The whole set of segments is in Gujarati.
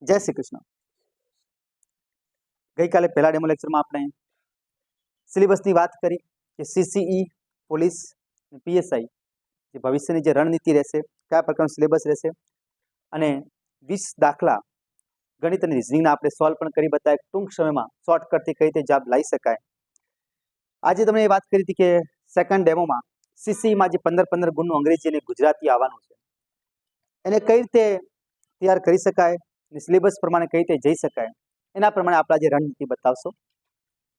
જય શ્રી કૃષ્ણ. ગઈકાલે પહેલા ડેમો લેક્ચરમાં આપણે સિલેબસની વાત કરી કે સીસીઈ, પોલીસ, પીએસઆઈ જે ભવિષ્યની જે રણનીતિ રહેશે, કયા પ્રકારનું સિલેબસ રહેશે અને 20 દાખલા ગણિત અને રિઝનિંગના આપણે સોલ્વ પણ કરી બતાવ્યા. ટૂંક સમયમાં શોર્ટકટથી કઈ રીતે જવાબ લાવી શકાય. આજે તમને એ વાત કરી હતી કે સેકન્ડ ડેમોમાં સીસીઈમાં જે 15 ગુણનું અંગ્રેજી અને ગુજરાતી આવવાનું છે એને કઈ રીતે તૈયાર કરી શકાય અને સિલેબસ પ્રમાણે કઈ રીતે જઈ શકાય એના પ્રમાણે આપણા જે રણનીતિ બતાવશો.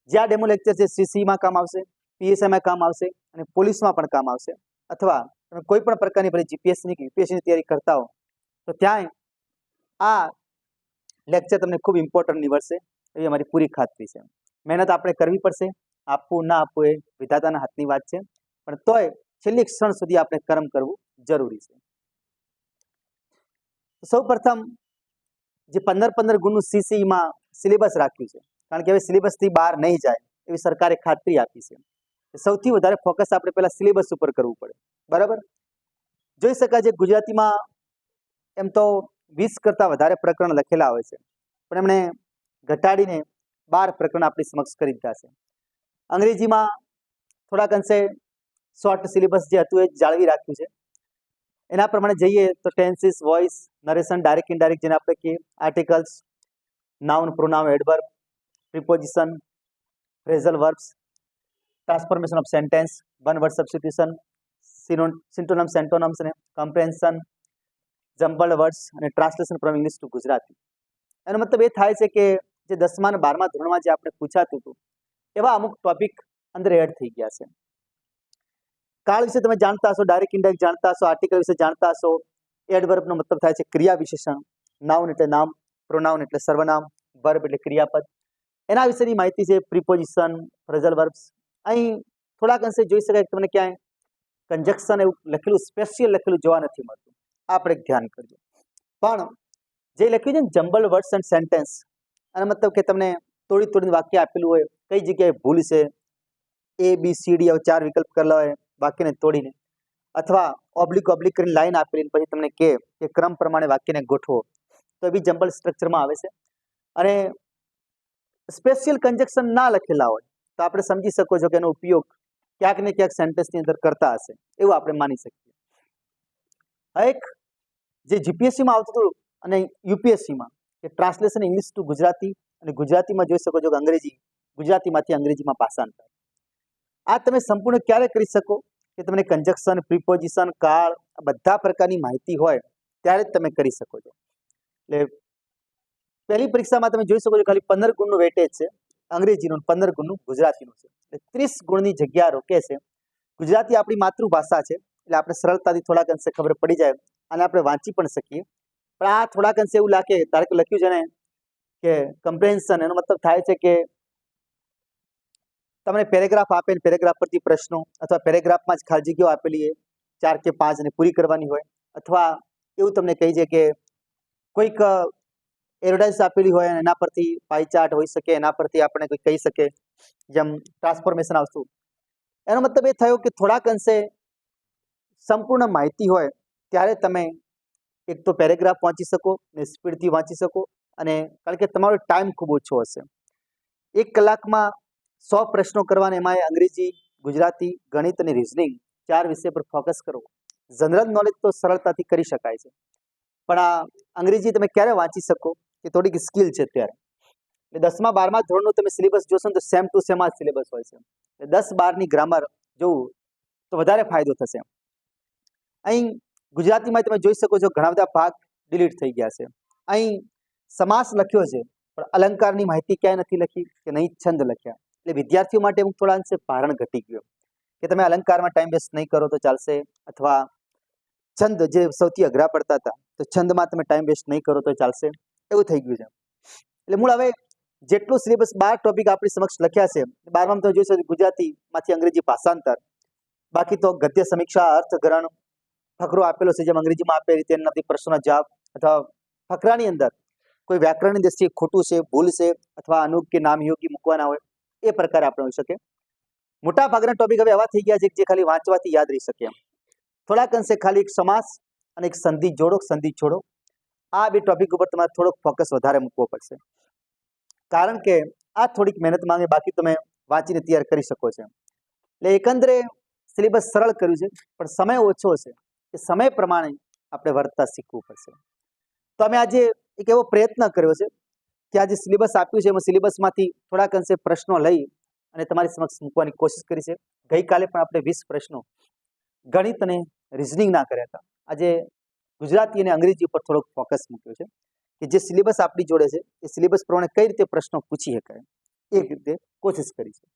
જે આ ડેમો લેક્ચર છે સીસીમાં કામ આવશે, પીએસઆઈમાં કામ આવશે અને પોલીસમાં પણ કામ આવશે. અથવા તમે કોઈ પણ પ્રકારની ભલે જીપીએસસીની કે યુપીએસસીની તૈયારી કરતા હો તો ત્યાં આ લેક્ચર તમને ખૂબ ઇમ્પોર્ટન્ટ નીવડશે એવી અમારી પૂરી ખાતરી છે. મહેનત આપણે કરવી પડશે, આપવું ના આપવું એ વિધાતાના હાથની વાત છે, પણ તોય છેલ્લી ક્ષણ સુધી આપણે કર્મ કરવું જરૂરી છે. સૌ પ્રથમ જે 15 ગુણનું સીસીમાં સિલેબસ રાખ્યું છે, કારણ કે હવે સિલેબસથી બહાર નહીં જાય એવી સરકારે ખાતરી આપી છે. સૌથી વધારે ફોકસ આપણે પહેલા સિલેબસ ઉપર કરવું પડે. બરાબર, જોઈ શકાય છે ગુજરાતીમાં એમ તો 20 કરતાં વધારે પ્રકરણ લખેલા હોય છે, પણ એમણે ઘટાડીને 12 પ્રકરણ આપણી સમક્ષ કરી દીધા છે. અંગ્રેજીમાં થોડાક અંશે શોર્ટ સિલેબસ જે હતું એ જાળવી રાખ્યું છે. એના પ્રમાણે જઈએ તો tenses, voice, narration, direct indirect જેને આપણે કહીએ, articles, noun, pronoun, adverb, preposition, phrasal verbs, transformation of sentence, one word substitution, synonyms, antonyms અને કમ્પ્રેન્શન, જમ્બલ્ડ વર્ડ્સ અને translation from English to Gujarati. એનો મતલબ એ થાય છે કે જે 10મા અને 12મા ધોરણમાં જે આપણે પૂછાતું હતું એવા અમુક ટોપિક અંદર એડ થઈ ગયા છે. કાળ વિશે તમે જાણતા હશો, ડાયરેક્ટ ઇનડાયરેક્ટ જાણતા હશો, આર્ટિકલ વિશે જાણતા હશો. એડવર્બનો મતલબ થાય છે ક્રિયા વિશેષણ, નાઉન એટલે નામ, પ્રોનાઉન એટલે સર્વનામ, વર્બ એટલે ક્રિયાપદ. એના વિશેની માહિતી છે. Preposition, phrasal verbs. અહીં થોડાક અંશે જોઈ શકાય કે તમને ક્યાંય કંજક્શન એવું લખેલું, સ્પેશિયલ લખેલું જોવા નથી મળતું. આપણે ધ્યાન કરજો. પણ જે લખ્યું છે ને જમ્બલ વર્ડ્સ એન્ડ સેન્ટેન્સ, આનો મતલબ કે તમને તોડીને વાક્ય આપેલું હોય, કઈ જગ્યાએ ભૂલ છે, A B C D 4 વિકલ્પ કરેલા હોય વાક્યને તોડીને, અથવા ઓબ્લિક કરીને લાઈન આપેલી પછી તમને કે ક્રમ પ્રમાણે વાક્યને ગોઠવો, તો એ બી જમ્બલ સ્ટ્રક્ચરમાં આવે છે. અને સ્પેશિયલ કંજક્શન ના લખેલા હોય તો આપણે સમજી શકો છો કે એનો ઉપયોગ ક્યાંક ને ક્યાંક સેન્ટેન્સની અંદર કરતા હશે એવું આપણે માની શકીએ. એક જે જીપીએસસીમાં આવતું હતું અને યુપીએસસીમાં કે ટ્રાન્સલેશન ઇંગ્લિશ ટુ ગુજરાતી, અને ગુજરાતીમાં જોઈ શકો છો કે અંગ્રેજી, ગુજરાતીમાંથી અંગ્રેજીમાં ભાષાંતર. આ તમે સંપૂર્ણ ક્યારે કરી શકો કે તમને કંજક્શન, પ્રિપોઝિશન, કાળ બધા પ્રકારની માહિતી હોય ત્યારે જ તમે કરી શકો છો. એટલે પહેલી પરીક્ષામાં તમે જોઈ શકો છો ખાલી 15 ગુણનું વેટેજ છે અંગ્રેજીનું, 15 ગુણનું ગુજરાતીનું છે. એટલે 30 ગુણની જગ્યા રોકે છે. ગુજરાતી આપણી માતૃભાષા છે એટલે આપણે સરળતાથી થોડાક અંશે ખબર પડી જાય અને આપણે વાંચી પણ શકીએ. પણ આ થોડાક અંશે એવું લાગે, તારે કે લખ્યું છે ને કે કમ્પ્રેન્શન, એનો મતલબ થાય છે કે તમને પેરેગ્રાફ આપે, પેરેગ્રાફ પરથી પ્રશ્નો, અથવા પેરેગ્રાફમાં જ ખાલી જગ્યાઓ આપેલી છે 4 કે 5 ને પૂરી કરવાની હોય, અથવા એવું તમને કહી છે કે કોઈક એડવર્ટાઇઝ આપેલી હોય અને એના પરથી પાઈ ચાર્ટ હોઈ શકે, એના પરથી આપણે કોઈ કહી શકે, જેમ ટ્રાન્સફોર્મેશન આવતું. એનો મતલબ એ થયો કે થોડાક અંશે સંપૂર્ણ માહિતી હોય ત્યારે તમે એક તો પેરેગ્રાફ વાંચી શકો ને સ્પીડથી વાંચી શકો, અને કારણ કે તમારો ટાઈમ ખૂબ ઓછો હશે. 1 કલાકમાં 100 પ્રશ્નો કરવાના, એમાં અંગ્રેજી, ગુજરાતી, ગણિત અને રિઝનિંગ 4 વિષય પર ફોકસ કરો. જનરલ નોલેજ તો સરળતાથી કરી શકાય છે, પણ આ અંગ્રેજી તમે ક્યારે વાંચી શકો કે થોડીક સ્કિલ છે ત્યારે. એટલે 10મા 12મા ધોરણનું તમે સિલેબસ જોશો તો સેમ ટુ સેમ આ સિલેબસ હોય છે. એટલે 10-12ની ગ્રામર જોવું તો વધારે ફાયદો થશે. અહીં ગુજરાતીમાં તમે જોઈ શકો છો ઘણા બધા ભાગ ડિલીટ થઈ ગયા છે. અહીં સમાસ લખ્યો છે પણ અલંકારની માહિતી ક્યાંય નથી લખી કે નહીં છંદ લખ્યા. એટલે વિદ્યાર્થીઓ માટે થોડા અંશે ભારણ ઘટી ગયો કે તમે અલંકારમાં ટાઈમ વેસ્ટ નહીં કરો તો ચાલશે, અથવા છંદ જે સૌથી અઘરા પડતા હતા તો છંદમાં તમે ટાઈમ વેસ્ટ નહીં કરો તો ચાલશે, એવું થઈ ગયું છે. એટલે મૂળ હવે જેટલું સિલેબસ 12 ટોપિક આપણી સમક્ષ લખ્યા છે, 12માં તમે જોઈ શકો ગુજરાતીમાંથી અંગ્રેજી ભાષાંતર, બાકી તો ગદ્ય સમીક્ષા, અર્થગ્રહણ, ફકરો આપેલો છે જેમ અંગ્રેજીમાં આપે રીતે એનાથી પ્રશ્નોના જવાબ, અથવા ફકરાની અંદર કોઈ વ્યાકરણની દ્રષ્ટિએ ખોટું છે, ભૂલ છે, અથવા અનુપ કે નામયોગી મૂકવાના હોય એ પ્રકારે આપણે હોઈ શકે. મોટા ભાગના ટોપિક હવે એવા થઈ ગયા છે જે ખાલી વાંચવાથી યાદ રહી શકે એમ. થોડાક અંશે ખાલી એક સમાસ અને એક સંધિ જોડો, સંધિ છોડો, આ બે ટોપિક ઉપર તમારે થોડોક ફોકસ વધારે મૂકવો પડશે, કારણ કે આ થોડીક મહેનત માંગે, બાકી તમે વાંચીને તૈયાર કરી શકો છો. એટલે એકંદરે સિલેબસ સરળ કર્યું છે, પણ સમય ઓછો છે. એ સમય પ્રમાણે આપણે વર્તતા શીખવું પડશે. તો અમે આજે એક એવો પ્રયત્ન કર્યો છે કે આ જે સિલેબસ આપ્યું છે એમાં સિલેબસમાંથી થોડાક અંશે પ્રશ્નો લઈ અને તમારી સમક્ષ મૂકવાની કોશિશ કરી છે. ગઈકાલે પણ આપણે 20 પ્રશ્નો ગણિત અને રિઝનિંગના કર્યા હતા. આજે ગુજરાતી અને અંગ્રેજી ઉપર થોડોક ફોકસ મૂક્યો છે કે જે સિલેબસ આપણી જોડે છે એ સિલેબસ પ્રમાણે કઈ રીતે પ્રશ્નો પૂછી શકાય એ રીતે કોશિશ કરી છે.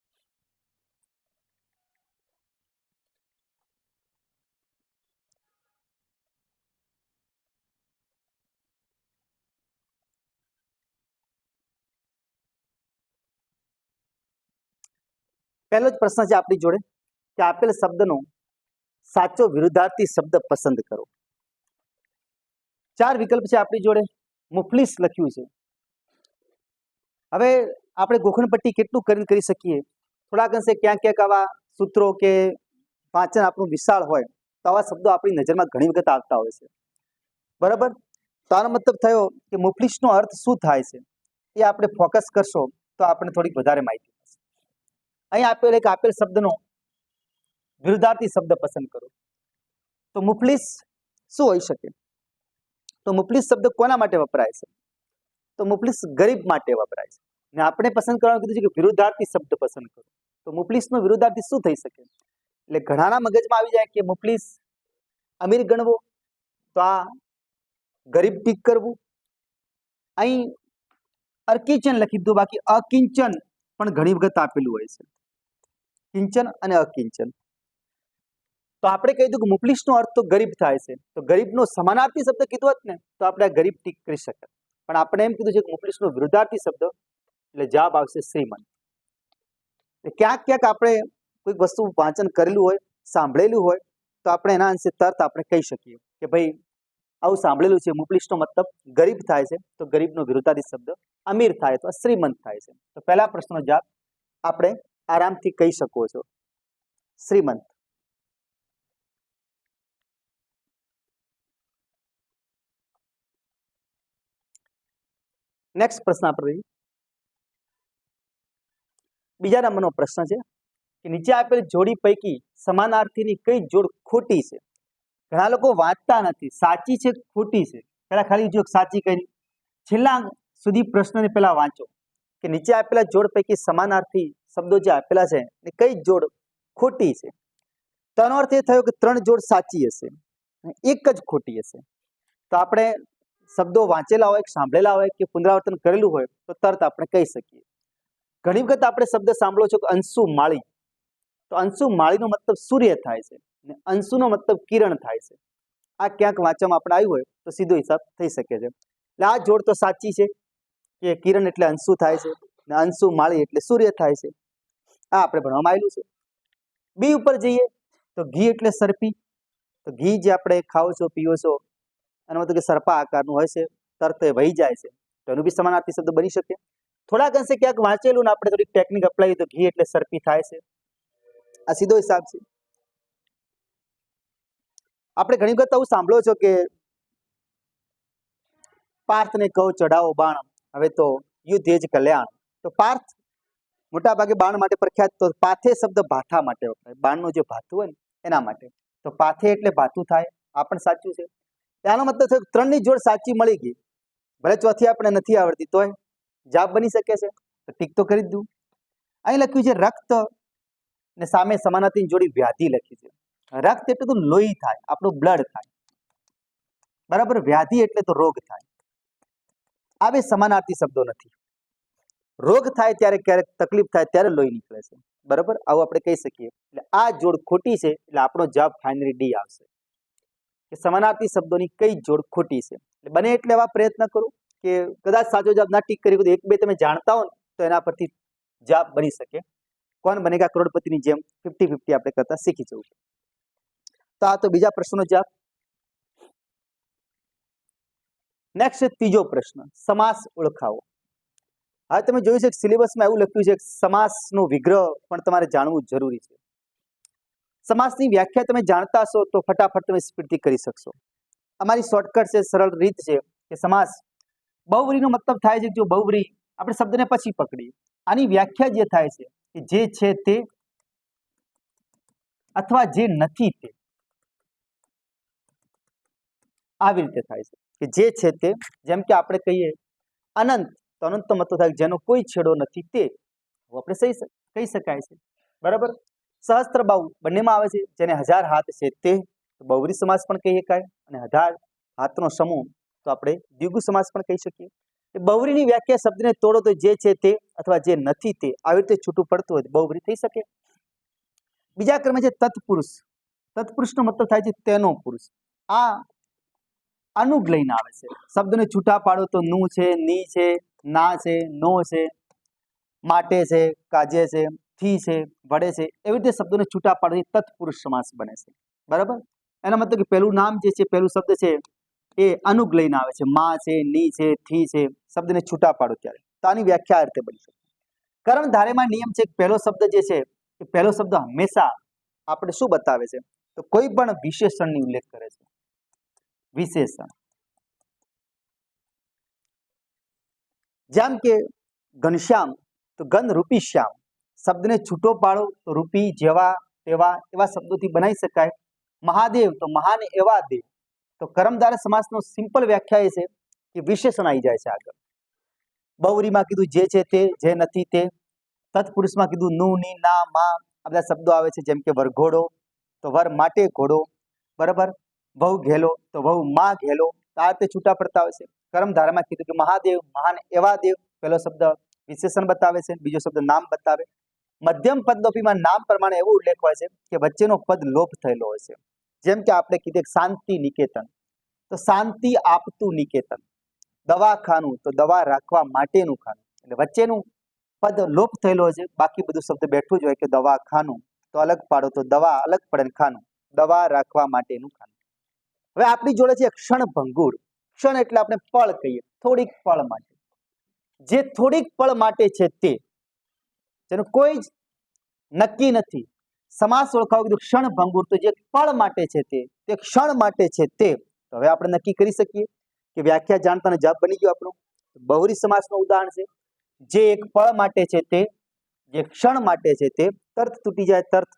પહેલો જ પ્રશ્ન છે આપણી જોડે કે આપેલ શબ્દનો સાચો વિરુદ્ધાર્થી શબ્દ પસંદ કરો. 4 વિકલ્પ છે આપણી જોડે. મુફલીસ લખ્યું છે. હવે આપણે ગોખણપટ્ટી કેટલું કરીને કરી શકીએ, થોડાક અંશે ક્યાંક ક્યાંક આવા સૂત્રો કે વાંચન આપણું વિશાળ હોય તો આવા શબ્દો આપણી નજરમાં ઘણી વખત આવતા હોય છે, બરાબર. તો આનો મતલબ થયો કે મુફલીસનો અર્થ શું થાય છે એ આપણે ફોકસ કરશો તો આપણે થોડીક વધારે માહિતી મળશે. અહીં આપેલ શબ્દનો વિરુદ્ધાર્થી શબ્દ પસંદ કરો. તો મુફલીસ શું હોઈ શકે? તો મુફલીસ શબ્દ કોના માટે વપરાય છે? તો મુફલીસ ગરીબ માટે વપરાય છે. ને આપણે પસંદ કરવાનું કીધું છે કે વિરુદ્ધાર્થી શબ્દ પસંદ કરો. તો મુફલીસનો વિરુદ્ધાર્થી શું થઈ શકે? એટલે ઘણાના મગજમાં આવી જાય કે મુફલીસ અમીર ગણવો, તો આ ગરીબ ટીક કરવું. અહીં અર્કિંચન લખી દીધું, બાકી અકિંચન પણ ઘણી વખત આપેલું હોય છે, કિંચન અને અકિંચન. તો આપણે કહી દઉં કે મુફલીસનો અર્થ તો ગરીબ થાય છે, તો ગરીબનો સમાનાર્થી શબ્દ કીધો હોત ને તો આપણે આ ગરીબ ટીક કરી શકત. પણ આપણે એમ કીધું છે કે મુફલીસનો વિરુદ્ધાર્થી શબ્દ, એટલે જવાબ આવશે શ્રીમંત. ક્યાંક ક્યાંક આપણે કોઈક વસ્તુ વાંચન કરેલું હોય, સાંભળેલું હોય, તો આપણે એના અંશે તરત આપણે કહી શકીએ કે ભાઈ આવું સાંભળેલું છે, મુફલીસનો મતલબ ગરીબ થાય છે, તો ગરીબનો વિરુદ્ધાર્થી શબ્દ અમીર થાય તો શ્રીમંત થાય છે. તો પહેલા પ્રશ્નનો જવાબ આપણે આરામથી કહી શકો છો, શ્રીમંત. નેક્સ્ટ પ્રશ્ન આપણે બીજા નંબરનો પ્રશ્ન છે કે નીચે આપેલ જોડી પૈકી સમાનાર્થીની કઈ જોડ ખોટી છે? ઘણા લોકો વાંચતા નથી, સાચી છે ખોટી છે, પહેલા ખાલી જો સાચી કઈ, છેલ્લા સુધી પ્રશ્નને પહેલા વાંચો કે નીચે આપેલા જોડ પૈકી સમાનાર્થી શબ્દો જે આપેલા છે એ કઈ જોડ ખોટી છે. તો આનો અર્થ એ થયો કે 3 જોડ સાચી હશે, એક જ ખોટી હશે. તો આપણે શબ્દો વાંચેલા હોય, સાંભળેલા હોય કે પુનરાવર્તન કરેલું હોય તો તરત આપણે કહી શકીએ. ઘણી વખત આપણે શબ્દ સાંભળો છો કે અંશુ માળી, તો અંશુ માળીનો મતલબ સૂર્ય થાય છે અને અંશુનો મતલબ કિરણ થાય છે. આ ક્યાંક વાંચવામાં આપણે આવ્યું હોય તો સીધો હિસાબ થઈ શકે છે. એટલે આ જોડ તો સાચી છે કે કિરણ એટલે અંશુ થાય છે અને અંશુ માળી એટલે સૂર્ય થાય છે. આ આપણે ભણવામાં આવેલું છે. બી ઉપર જઈએ તો ઘી એટલે સરપી. તો ઘી જે આપણે ખાઓ છો, પીઓ છો, એનો મતલબ કે સરપા આકારનું હોય છે, તરત એ વહી જાય છે, તો એનું બી સમાનાર્થી શબ્દ બની શકે. થોડાક અંશે ક્યાંક વાંચેલું ને આપણે થોડીક ટેકનિક અપનાવી તો ઘી એટલે સરપી થાય છે. આ સીધો હિસાબ છે. આપણે ઘણી વખત આવું સાંભળો છો કે પાર્થને કહો ચઢાવો બાણ, હવે તો યુદ્ધ એ જ કલ્યાણ. તો પાર્થ મોટા ભાગે બાણ માટે પ્રખ્યાત. તો પાથે શબ્દ ભાથા માટે વપરાય, બાણનું જે ભાથું હોય ને એના માટે. તો પાથે એટલે ભાથું થાય, આ પણ સાચું છે. આનો મતલબ છે 3ની જોડ સાચી મળી ગઈ, ભલે ચોથી આપણે નથી આવડતી તોય જવાબ બની શકે છે, તો ટીક તો કરી જ દઉં. અહીં લખ્યું છે રક્ત ને સામે સમાનાર્થી જોડી વ્યાધિ લખી છે. રક્ત એટલે તો લોહી થાય, આપણું બ્લડ થાય, બરાબર. વ્યાધિ એટલે તો રોગ થાય. આ બે સમાનાર્થી શબ્દો નથી. રોગ થાય ત્યારે, ક્યારેક તકલીફ થાય ત્યારે લોહી નીકળે છે, બરાબર. આવું આપણે કહી શકીએ. એટલે આ જોડ ખોટી છે, એટલે આપણો જવાબ ફાઇનલી ડી આવશે કે સમાનાર્થી શબ્દોની કઈ જોડ ખોટી છે. એટલે બને એટલે એવા પ્રયત્ન કરો કે કદાચ સાચો જવાબ ના ટીક કરી, એક બે તમે જાણતા હો તો એના પરથી જવાબ બની શકે. કોણ બનેગા કરોડપતિની જેમ 50-50 આપણે કરતા શીખી જવું. તો આ તો બીજા પ્રશ્નનો જવાબ. નેક્સ્ટ ત્રીજો પ્રશ્ન, સમાસ ઓળખાવો. હવે તમે જોયું છે કે સિલેબસમાં એવું લખ્યું છે કે સમાસનો વિગ્રહ પણ તમારે જાણવું જરૂરી છે. સમાસની વ્યાખ્યા તમે જાણતા હશો તો ફટાફટ તમે સ્પીડથી કરી શકશો. અમારી શોર્ટકટ છે, સરળ રીત છે કે સમાસ બહુવ્રીનો મતલબ થાય છે જો બહુવ્રી આપણે શબ્દને પછી પકડીએ, આની વ્યાખ્યા જે થાય છે કે જે છે તે અથવા જે નથી તે, આવી રીતે થાય છે કે જે છે તે, જેમ કે આપણે કહીએ અનંત, તો અનંતનો મતલબ થાય જેનો કોઈ છેડો નથી તે, આપણે કહી શકાય છે, બરાબર. સહસ્ત્રબાહુ બંનેમાં આવે છે, જેને 1000 હાથ છે તે બહુવ્રી સમાસ પણ કહી શકાય, અને 1000 હાથનો સમૂહ તો આપણે દ્વિગુ સમાસ પણ કહી શકીએ. બહુવ્રીની વ્યાખ્યા શબ્દને તોડો તો જે છે તે અથવા જે નથી તે, આવી રીતે છૂટું પડતું હોય બહુવ્રી થઈ શકે. બીજા ક્રમે છે તત્પુરુષ. તત્પુરુષનો મતલબ થાય છે તેનો પુરુષ. આ અનુગ લઈને આવે છે. શબ્દને છૂટા પાડો તો નું છે, ની છે, ના છે, નો છે, માટે છે, કાજે છે, થી છે, વડે છે, એવી રીતે શબ્દોને છૂટા પાડવાથી તત્પુરુષ સમાસ બને છે, બરાબર. એનો મતલબ કે પહેલું નામ જે છે, પહેલું શબ્દ છે એ અનુગ લઈને આવે છે, માં છે, ની છે, થી છે, શબ્દને છૂટા પાડો ત્યારે, તો આની વ્યાખ્યા આ રીતે બની શકે. કર્મધારયમાં નિયમ છે કે પહેલો શબ્દ જે છે એ પહેલો શબ્દ હંમેશા આપણે શું બતાવે છે, તો કોઈ પણ વિશેષણની ઉલ્લેખ કરે છે. વિશેષણ, જેમ કે ઘનશ્યામ તો ગંધ રૂપી શ્યામ, શબ્દને છૂટો પાડો તો રૂપી જેવા તેવા એવા શબ્દોથી બનાવી શકાય. મહાદેવ તો મહાન એવા દેવ, તો કર્મધારય સમાસનો સિમ્પલ વ્યાખ્યા એ છે કે વિશેષણ આવી જાય છે આગળ. બહુવ્રીમાં કીધું જે છે તે, જે નથી તે. તત્પુરુષમાં કીધું નું, ની, ના, માં, આ બધા શબ્દો આવે છે, જેમ કે વરઘોડો તો વર માટે ઘોડો, બરાબર. વહુ ઘેલો તો વહુ માં ઘેલો, આ રીતે છૂટા પડતા હોય છે. કર્મધારયમાં કીધું કે મહાદેવ મહાન એવા દેવ, પહેલો શબ્દ વિશેષણ બતાવે છે, બીજો શબ્દ નામ બતાવે. મધ્યમ પદલોપીમાં નામ પ્રમાણે એવો ઉલ્લેખ હોય છે કે વચ્ચેનો પદ લોપ થયેલો હોય છે. જેમ કે આપણે કીધું શાંતિ નિકેતન તો શાંતિ આપતું નિકેતન, દવાખાનું તો દવા રાખવા માટેનું ખાનું, એટલે વચ્ચેનું પદ લોપ થયેલો હોય છે, બાકી બધું શબ્દ બેઠું જ હોય કે દવાખાનું તો અલગ પાડો તો દવા અલગ પડે, ખાનું દવા રાખવા માટેનું ખાનું. હવે આપણી જોડે છે ક્ષણભંગુર. ક્ષણ એટલે આપણે પળ કહીએ, થોડીક પળ માટે, જે થોડીક પળ માટે છે તે, જેનું કોઈ જ નક્કી નથી. સમાસ ઓળખાવો કીધું ક્ષણભંગુર, તો જે પળ માટે છે તે ક્ષણ માટે છે તે, તો હવે આપણે નક્કી કરી શકીએ કે વ્યાખ્યા જાણતા જવાબ બની ગયો આપણો. બહુવ્રી સમાસનું ઉદાહરણ છે, જે એક પળ માટે છે તે, જે ક્ષણ માટે છે તે, તર્થ તૂટી જાય, તર્થ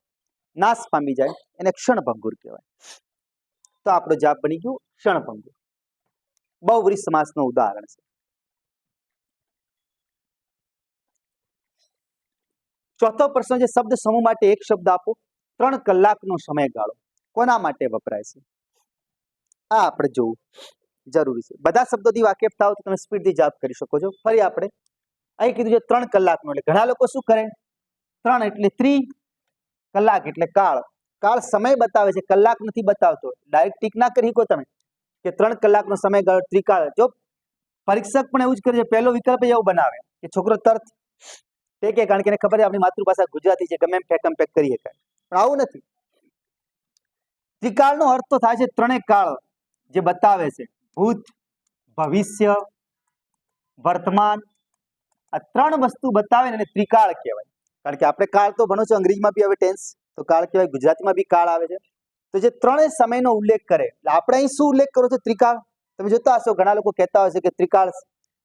નાશ પામી જાય, એને ક્ષણભંગુર કહેવાય. તો આપણો જવાબ બની ગયો ક્ષણભંગુર. બહુવ્રી સમાસનું ઉદાહરણ છે. ચોથો પ્રશ્ન છે શબ્દ સમૂહ માટે એક શબ્દ આપો, 3 કલાકનો સમયગાળો કોના માટે વપરાય છે, આ આપણે જોવું જરૂરી છે. બધા શબ્દોથી વાકેફ થાવ તો તમે સ્પીડથી જવાબ કરી શકો છો. ફરી આપણે અહીં કીધું છે 3 કલાકનો, એટલે ઘણા લોકો શું કરે, 3 એટલે 3, કલાક એટલે કાળ. કાળ સમય બતાવે છે, કલાક નથી બતાવતો. ડાયરેક્ટ ટીક ના કરી શકો તમે કે 3 કલાકનો સમયગાળો ત્રિકાળ. જો પરીક્ષક પણ એવું જ કરે છે, પહેલો વિકલ્પ એવો બનાવે કે છોકરો તર્થ કે કારણ કે એને ખબર છે આપણી માતૃભાષા ગુજરાતી છે, ગમે એમ ફેકમ ફેક કરી શકાય, પણ આવું નથી. ત્રિકાળનો અર્થ તો થાય છે ત્રણેય કાળ જે બતાવે છે, ભૂત, ભવિષ્ય, વર્તમાન, આ 3 વસ્તુ બતાવે ને એને ત્રિકાળ કહેવાય. કારણ કે આપણે કાળ તો ભણો છો, અંગ્રેજીમાં બી હવે ટેન્સ તો કાળ કહેવાય, ગુજરાતીમાં બી કાળ આવે છે. તો જે ત્રણેય સમયનો ઉલ્લેખ કરે, એટલે આપણે અહીં શું ઉલ્લેખ કરો છો, ત્રિકાળ. તમે જોતા હશો ઘણા લોકો કહેતા હોય છે કે ત્રિકાળ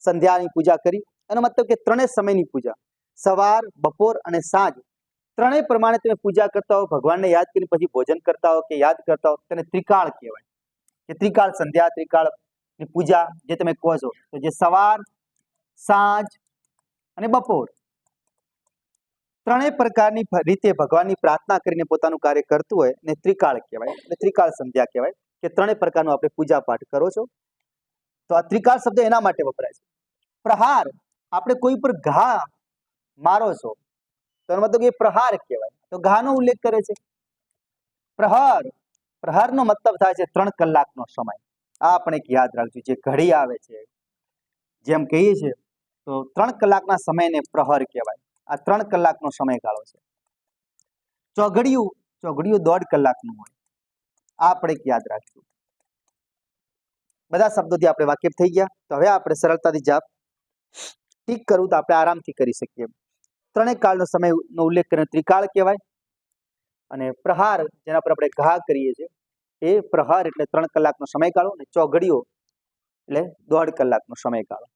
સંધ્યાની પૂજા કરી, એનો મતલબ કે ત્રણેય સમયની પૂજા, સવાર, બપોર અને સાંજ, ત્રણેય પ્રમાણે તમે પૂજા કરતા હો, ભગવાનને યાદ કરીને પછી ભોજન કરતા હો કે યાદ કરતા હો, તેને ત્રિકાળ કહેવાય. કે ત્રિકાળ સંધ્યા, ત્રિકાળની પૂજા જે તમે કહો છો, તો જે સવાર, સાંજ અને બપોર, ત્રણેય પ્રકારની રીતે ભગવાનની પ્રાર્થના કરીને પોતાનું કાર્ય કરતું હોય ને ત્રિકાળ કહેવાય, એટલે ત્રિકાળ સંધ્યા કહેવાય કે ત્રણેય પ્રકારનું આપણે પૂજા પાઠ કરો છો. તો આ ત્રિકાળ શબ્દ એના માટે વપરાય છે. પ્રહાર, આપણે કોઈ પર ઘા મારો છો તો એનો મતલબ એ પ્રહાર કહેવાય, તો ઘાનો ઉલ્લેખ કરે છે. પ્રહર, પ્રહરનો મતલબ થાય છે 3 કલાકનો સમય. આ આપણે યાદ રાખજો, જે ઘડી આવે છે જેમ કહીએ છીએ તો 3 કલાકના સમયને પ્રહર કહેવાય. આ 3 કલાકનો સમયગાળો છે. ચોઘડિયું, ચોઘડિયું 1.5 કલાકનું હોય, આ આપણે યાદ રાખજો. બધા શબ્દોથી આપણે વાકેફ થઈ ગયા. તો હવે આપણે સરળતાથી જવાબ ટીક કરવું તો આપણે આરામથી કરી શકીએ. ત્રણેય કાળનો સમયનો ઉલ્લેખ કરીને ત્રિકાળ કહેવાય, અને પ્રહાર જેના પર આપણે ઘા કરીએ છીએ એ પ્રહાર એટલે 3 કલાકનો સમયગાળો, અને ચોઘડિયો એટલે 1.5 કલાકનો સમયગાળો.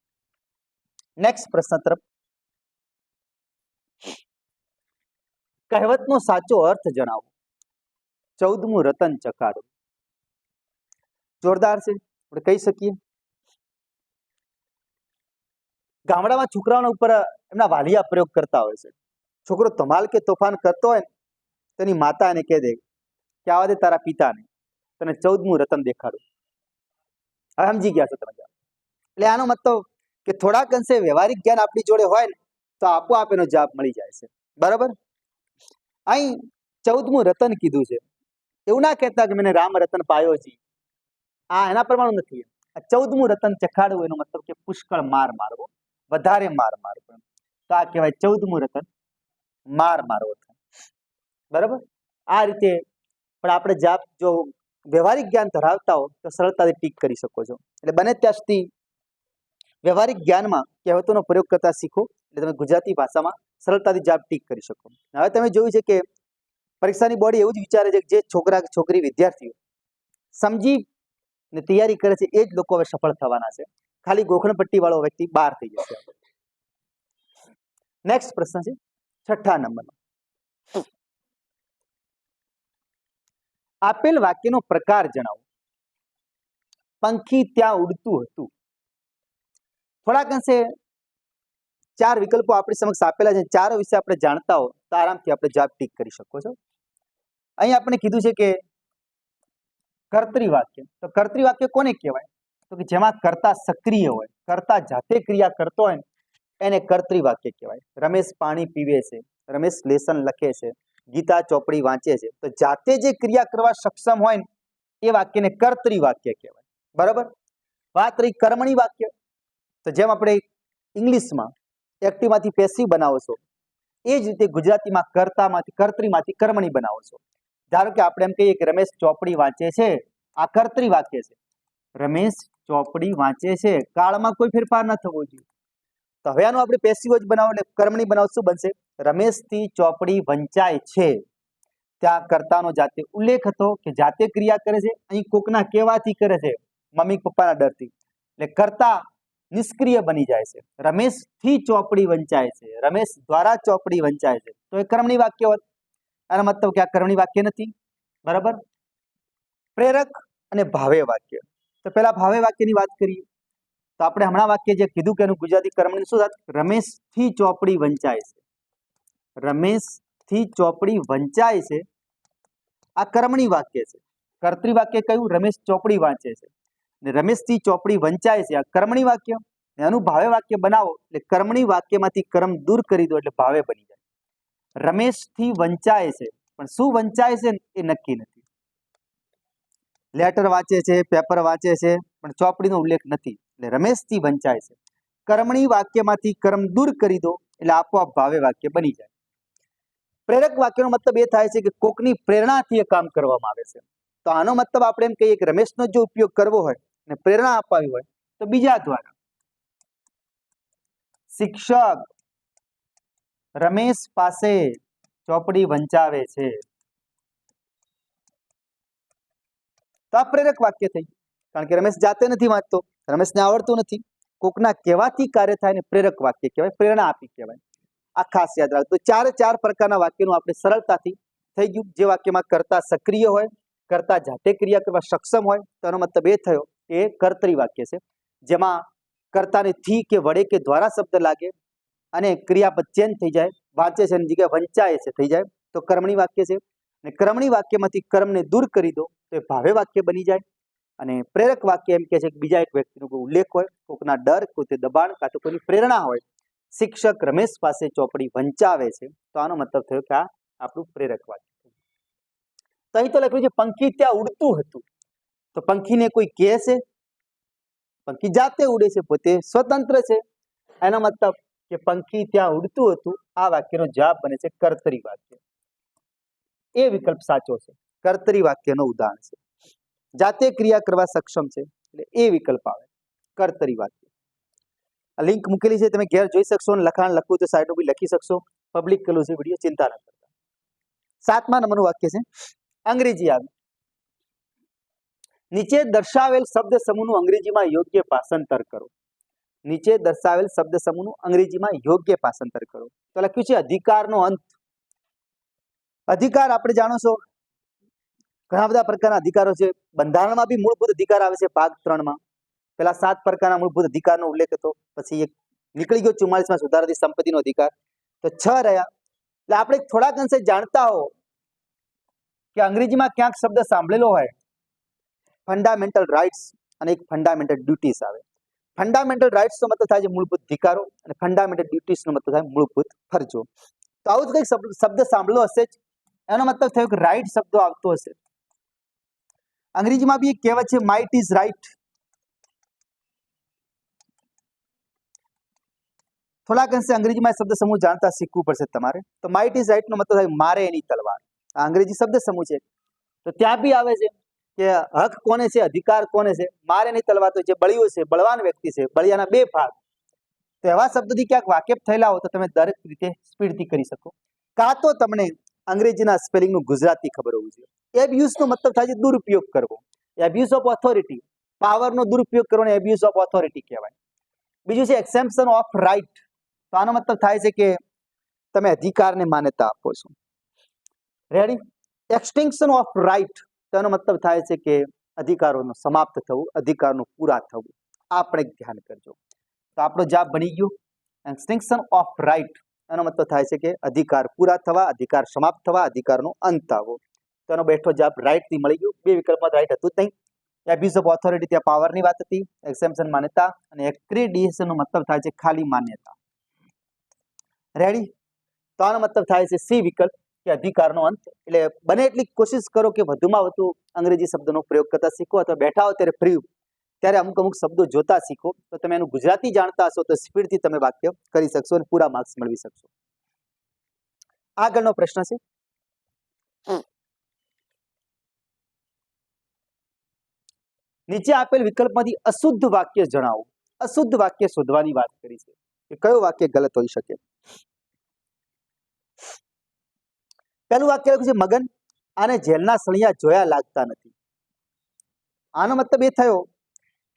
નેક્સ્ટ પ્રશ્ન તરફ. કહેવતનો સાચો અર્થ જણાવો. 14મું રતન ચખાડો. જોરદાર છે, આપણે કહી શકીએ. ગામડામાં છોકરાઓના ઉપર એમના વાલિયા પ્રયોગ કરતા હોય છે. છોકરો ધમાલ કે તોફાન કરતો હોય ને, તેની માતા એને કહે દે કે આવા દે તારા પિતાને, તને 14મું રતન દેખાડું. હવે સમજી ગયા છો તમે. એટલે આનો મતલબ કે થોડાક અંશે વ્યવહારિક જ્ઞાન આપણી જોડે હોય ને તો આપોઆપ એનો જવાબ મળી જાય છે. બરાબર. અહીં 14મું રતન કીધું છે. એવું ના કહેતા કે મને રામ રતન પાયો જી, આ એના પ્રમાણે નથી. આ 14મું રતન ચખાડવું એનો મતલબ કે પુષ્કળ માર મારવો, વધારે માર મારવો. તો આ કહેવાય 14મું રતન માર મારવો. બરાબર. આ રીતે પણ આપણે જવાબ જો વ્યવહારિક જ્ઞાન ધરાવતા હો તો સરળતાથી ટીક કરી શકો છો. એટલે બને ત્યાં સુધી વ્યવહારિક જ્ઞાનમાં કહેવતોનો પ્રયોગ કરતા શીખો, એટલે તમે ગુજરાતી ભાષામાં સરળતાથી જવાબ ટીક કરી શકો. હવે તમે જોયું છે કે પરીક્ષાની બોડી એવું જ વિચારે છે કે જે છોકરા છોકરી વિદ્યાર્થીઓ સમજી ને તૈયારી કરે છે એ જ લોકો હવે સફળ થવાના છે. ખાલી ગોખણપટ્ટી વાળો વ્યક્તિ બહાર થઈ જશે. નેક્સ્ટ પ્રશ્ન છે 6થા નંબરનો. આપેલ વાક્યનો પ્રકાર જણાવો. પંખી ત્યાં ઉડતું હતું. થોડાક અંશે 4 વિકલ્પો આપણી સમક્ષ આપેલા છે. ચારો વિશે આપણે જાણતા હો તો આરામથી આપણે જવાબ ટીક કરી શકો છો. અહીં આપણે કીધું છે કે કર્તરી વાક્ય. તો કર્તરી વાક્ય કોને કહેવાય? તો કે જેમાં કર્તા સક્રિય હોય, કર્તા જાતે ક્રિયા કરતો હોય એને કર્તરી વાક્ય કહેવાય. રમેશ પાણી પીવે છે, રમેશ લેસન લખે છે, ગીતા ચોપડી વાંચે છે. તો જાતે જે ક્રિયા કરવા સક્ષમ હોય ને એ વાક્યને કર્તરી વાક્ય કહેવાય. બરાબર. વાત રહી કર્મણી વાક્ય. તો જેમ આપણે ઇંગ્લિશમાં એક્ટિવમાંથી પેસિવ બનાવો છો એ જ રીતે ગુજરાતીમાં કર્તામાંથી કર્તરીમાંથી કર્મણી બનાવો છો. ધારો કે આપણે એમ કહીએ કે રમેશ ચોપડી વાંચે છે, આ કર્તરી વાક્ય છે. રમેશ ચોપડી વાંચે છે, કાળમાં કોઈ ફેરફાર ન થવો જોઈએ. તો હવે આનું આપણે પેસિવ જ બનાવો એટલે કર્મણી બનાવો. શું બનશે? રમેશથી ચોપડી વંચાય છે. ત્યાં કર્તાનો જાતે ઉલ્લેખ હતો કે જાતે ક્રિયા કરે છે. અહીં કોકના કહેવાથી કરે છે, મમ્મી પપ્પાના ડરથી. એટલે કર્તા નિષ્ક્રિય બની જાય છે. રમેશથી ચોપડી વંચાય છે, રમેશ દ્વારા ચોપડી વંચાય છે. તો એ કર્મણી વાક્ય હોત. આનો મતલબ કે આ કર્મણી વાક્ય નથી. બરાબર. પ્રેરક અને ભાવે વાક્ય. તો પહેલા ભાવે વાક્યની વાત કરીએ. તો આપણે હમણાં વાક્ય જે કીધું કે એનું ગુજરાતી કર્મણી શું થાય? રમેશથી ચોપડી વંચાય છે. રમેશથી ચોપડી વંચાય છે. આ કર્મણી વાક્ય છે. કર્તરી વાક્ય કયું? રમેશ ચોપડી વાંચે છે. ને રમેશથી ચોપડી વંચાય છે, આ કર્મણી વાક્ય. એનું ભાવે વાક્ય બનાવો એટલે કર્મણી વાક્યમાંથી કર્મ દૂર કરી દો એટલે ભાવે બની જાય. રમેશથી વંચાય છે, પણ શું વંચાય છે એ નક્કી નથી. લેટર વાંચે છે, પેપર વાંચે છે, પણ ચોપડીનો ઉલ્લેખ નથી. એટલે રમેશથી વંચાય છે. કર્મણી વાક્યમાંથી કર્મ દૂર કરી દો એટલે આપોઆપ ભાવે વાક્ય બની જાય. પ્રેરક વાક્યનો મતલબ એ થાય છે કે કોકની પ્રેરણાથી એ કામ કરવામાં આવે છે. તો આનો મતલબ આપણે એમ કહીએ કે રમેશનો જો ઉપયોગ કરવો હોય અને પ્રેરણા અપાવી હોય તો બીજા દ્વારા. શિક્ષક રમેશ પાસે ચોપડી વંચાવે છે. તો આ પ્રેરક વાક્ય થઈ. કારણ કે રમેશ જાતે નથી વાંચતો, રમેશને આવડતું નથી. કોકના કહેવાથી કાર્ય થાય ને પ્રેરક વાક્ય કહેવાય, પ્રેરણા આપી કહેવાય. આ ખાસ યાદ રાખજો. તો 4 પ્રકારના વાક્યનું આપણે સરળતાથી થઈ ગયું. જે વાક્યમાં કર્તા સક્રિય હોય, કર્તા જાતે ક્રિયા કરવા સક્ષમ હોય તો એનો મતલબ એ થયો એ કર્તરી વાક્ય છે. જેમાં કર્તાને થી કે વડે કે દ્વારા શબ્દ લાગે અને ક્રિયાપદ ચેન્જ થઈ જાય, વાંચે છે એની જગ્યાએ વંચાય છે થઈ જાય તો કર્મણી વાક્ય છે. અને કર્મણી વાક્યમાંથી કર્મને દૂર કરી દો તો એ ભાવે વાક્ય બની જાય. અને પ્રેરક વાક્ય એમ કે છે કે બીજા એક વ્યક્તિનો કોઈ ઉલ્લેખ હોય, કોઈના ડર, કોઈ દબાણ કાં તો કોઈની પ્રેરણા હોય. શિક્ષક રમેશ પાસે ચોપડી વંચાવે છે તો આનો મતલબ થયો કે આ આપણું પ્રેરક વાક્ય. તો અહીં તો લખ્યું છે પંખી ત્યાં ઉડતું હતું. તો પંખીને કોઈ કહે છે? પંખી જાતે ઉડે છે, પોતે સ્વતંત્ર છે. એનો મતલબ કે પંખી ત્યાં ઉડતું હતું. આ વાક્યનો જવાબ બને છે કર્તરી વાક્ય. એ વિકલ્પ સાચો છે. કર્તરી વાક્યનો ઉદાહરણ છે. જાતે ક્રિયા કરવા સક્ષમ છે એટલે એ વિકલ્પ આવે કર્તરી વાક્ય. આ લિંક મૂકેલી છે, તમે ઘેર જોઈ શકશો. લખાણ લખવું તો સાઈડ ઉપર લખી શકશો. પબ્લિક કરેલું છે વિડીયો, ચિંતા ન કરતા. 7મા નંબરનું વાક્ય છે અંગ્રેજી આવે. નીચે દર્શાવેલ શબ્દ સમૂહનું અંગ્રેજીમાં યોગ્ય ભાષાંતર કરો. નીચે દર્શાવેલ શબ્દ સમૂહનું અંગ્રેજીમાં યોગ્ય ભાષાંતર કરો. તો લખ્યું છે અધિકારનો અંત. અધિકાર આપણે જાણો છો ઘણા બધા પ્રકારના અધિકારો છે. બંધારણમાં બી મૂળભૂત અધિકાર આવે છે ભાગ 3 માં. પેલા 7 પ્રકારના મૂળભૂત અધિકારનો ઉલ્લેખ હતો, પછી એક નીકળી ગયો 44માં સુધારાથી સંપત્તિનો અધિકાર, તો 6 રહ્યા. એટલે આપણે થોડાક અંશે જાણતા હો કે અંગ્રેજીમાં ક્યાંક શબ્દ સાંભળેલો હોય ફંડામેન્ટલ રાઇટ્સ અને એક ફંડામેન્ટલ ડ્યુટીઝ આવે. ફંડામેન્ટલ રાઇટ્સનો મતલબ થાય છે મૂળભૂત અધિકારો અને ફંડામેન્ટલ ડ્યુટીઝનો મતલબ થાય મૂળભૂત ફરજો. તો આવું જ કંઈક શબ્દ સાંભળ્યો હશે જ, એનો મતલબ થયો કે રાઇટ શબ્દો આવતો હશે. અંગ્રેજીમાં બી એક કહેવત છે માઇટ ઇઝ રાઇટ. થોડાક અંશે અંગ્રેજીમાં શબ્દ સમૂહ જાણતા શીખવું પડશે તમારે. તો માઇટ ઇઝ રાઇટ નો મતલબ થાય મારે એની તલવાર. આ અંગ્રેજી શબ્દ સમૂહ છે. તો ત્યાં બી આવે છે કે હક કોને છે, અધિકાર કોને છે. મારે એની તલવાર તો જે બળિયો છે, બળવાન વ્યક્તિ છે, બળિયાના 2 ભાગ. તો એવા શબ્દોથી ક્યાંક વાકેફ થયેલા હો તો તમે દરેક રીતે સ્પીડથી કરી શકો. કાં તો તમને અંગ્રેજીના સ્પેલિંગનું ગુજરાતી ખબર હોવું જોઈએ. એબ્યુઝનો મતલબ થાય છે દુરુપયોગ કરવો. એબ્યુઝ ઓફ ઓથોરિટી, પાવરનો દુરુપયોગ કરવો ને એબ્યુઝ ઓફ ઓથોરિટી કહેવાય. બીજું છે એક્સેમ્પશન ઓફ રાઇટ. તો આનો મતલબ થાય છે કે તમે અધિકારને માન્યતા આપો છો. રેડી? એક્સટિંક્શન ઓફ રાઇટ, તો એનો મતલબ થાય છે કે અધિકારોનું સમાપ્ત થવું, અધિકારનું પૂરા થવું. આપણે ધ્યાન કરજો. તો આપણો જવાબ બની ગયો એક્સટિંક્શન ઓફ રાઇટ. એનો મતલબ થાય છે કે અધિકાર પૂરા થવા, અધિકાર સમાપ્ત થવા, અધિકારનો અંત આવવો. તો એનો બેઠો જવાબ રાઇટથી મળી ગયો. 2 વિકલ્પમાં રાઇટ હતું જ નહીં. એબ્યુઝ ઓફ ઓથોરિટી ત્યાં પાવરની વાત હતી, એક્સેમ્પશન માન્યતા, અને એક્રિડિએશનનો મતલબ થાય છે ખાલી માન્યતા. રેડી? તો આનો મતલબ થાય છે સી વિકલ્પ કે અધિકારનો અંત. એટલે બને એટલી કોશિશ કરો કે વધુમાં વધુ અંગ્રેજી શબ્દનો પ્રયોગ કરતા શીખો, અથવા બેઠા હો ત્યારે ફ્રી ત્યારે અમુક શબ્દો જોતા શીખો. તો તમે એનું ગુજરાતી જાણતા હશો તો સ્પીડથી તમે વાક્ય કરી શકશો અને પૂરા માર્ક્સ મેળવી શકશો. આગળનો પ્રશ્ન છે નીચે આપેલ વિકલ્પમાંથી અશુદ્ધ વાક્ય જણાવો. અશુદ્ધ વાક્ય શોધવાની વાત કરી છે કે કયું વાક્ય ગલત હોઈ શકે. પહેલું વાક્ય લખ્યું છે મગન આને જેલના સળિયા જોયા લાગતા નથી. આનો મતલબ એ થયો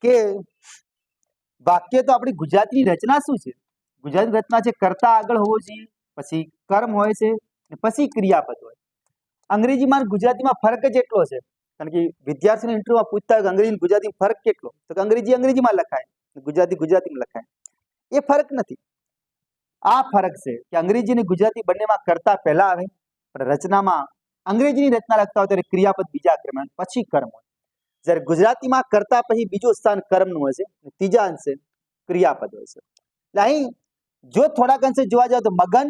કે વાક્ય તો આપણી ગુજરાતીની રચના શું છે? ગુજરાતી રચના છે કર્તા આગળ હોવો જોઈએ, પછી કર્મ હોય છે, પછી ક્રિયાપદ હોય. અંગ્રેજીમાં ગુજરાતીમાં ફરક જ એટલો છે. કારણ કે વિદ્યાર્થીને ઇન્ટરવ્યુમાં પૂછતા હોય કે અંગ્રેજી ગુજરાતી ફરક કેટલો, તો અંગ્રેજી અંગ્રેજીમાં લખાય, ગુજરાતી ગુજરાતીમાં લખાય. એ ફરક નથી. આ ફરક છે કે અંગ્રેજી અને ગુજરાતી બંનેમાં કર્તા પહેલા આવે, પણ રચનામાં અંગ્રેજીની રચના લખતા હોય ત્યારે ક્રિયાપદ બીજા ક્રમે પછી કર્મ હોય. જ્યારે ગુજરાતીમાં કર્તા પછી બીજું સ્થાન કર્મનું હોય છે, ત્રીજા અંશે ક્રિયાપદ હોય છે. એટલે અહીં જો થોડાક અંશે જોવા જાવ તો મગન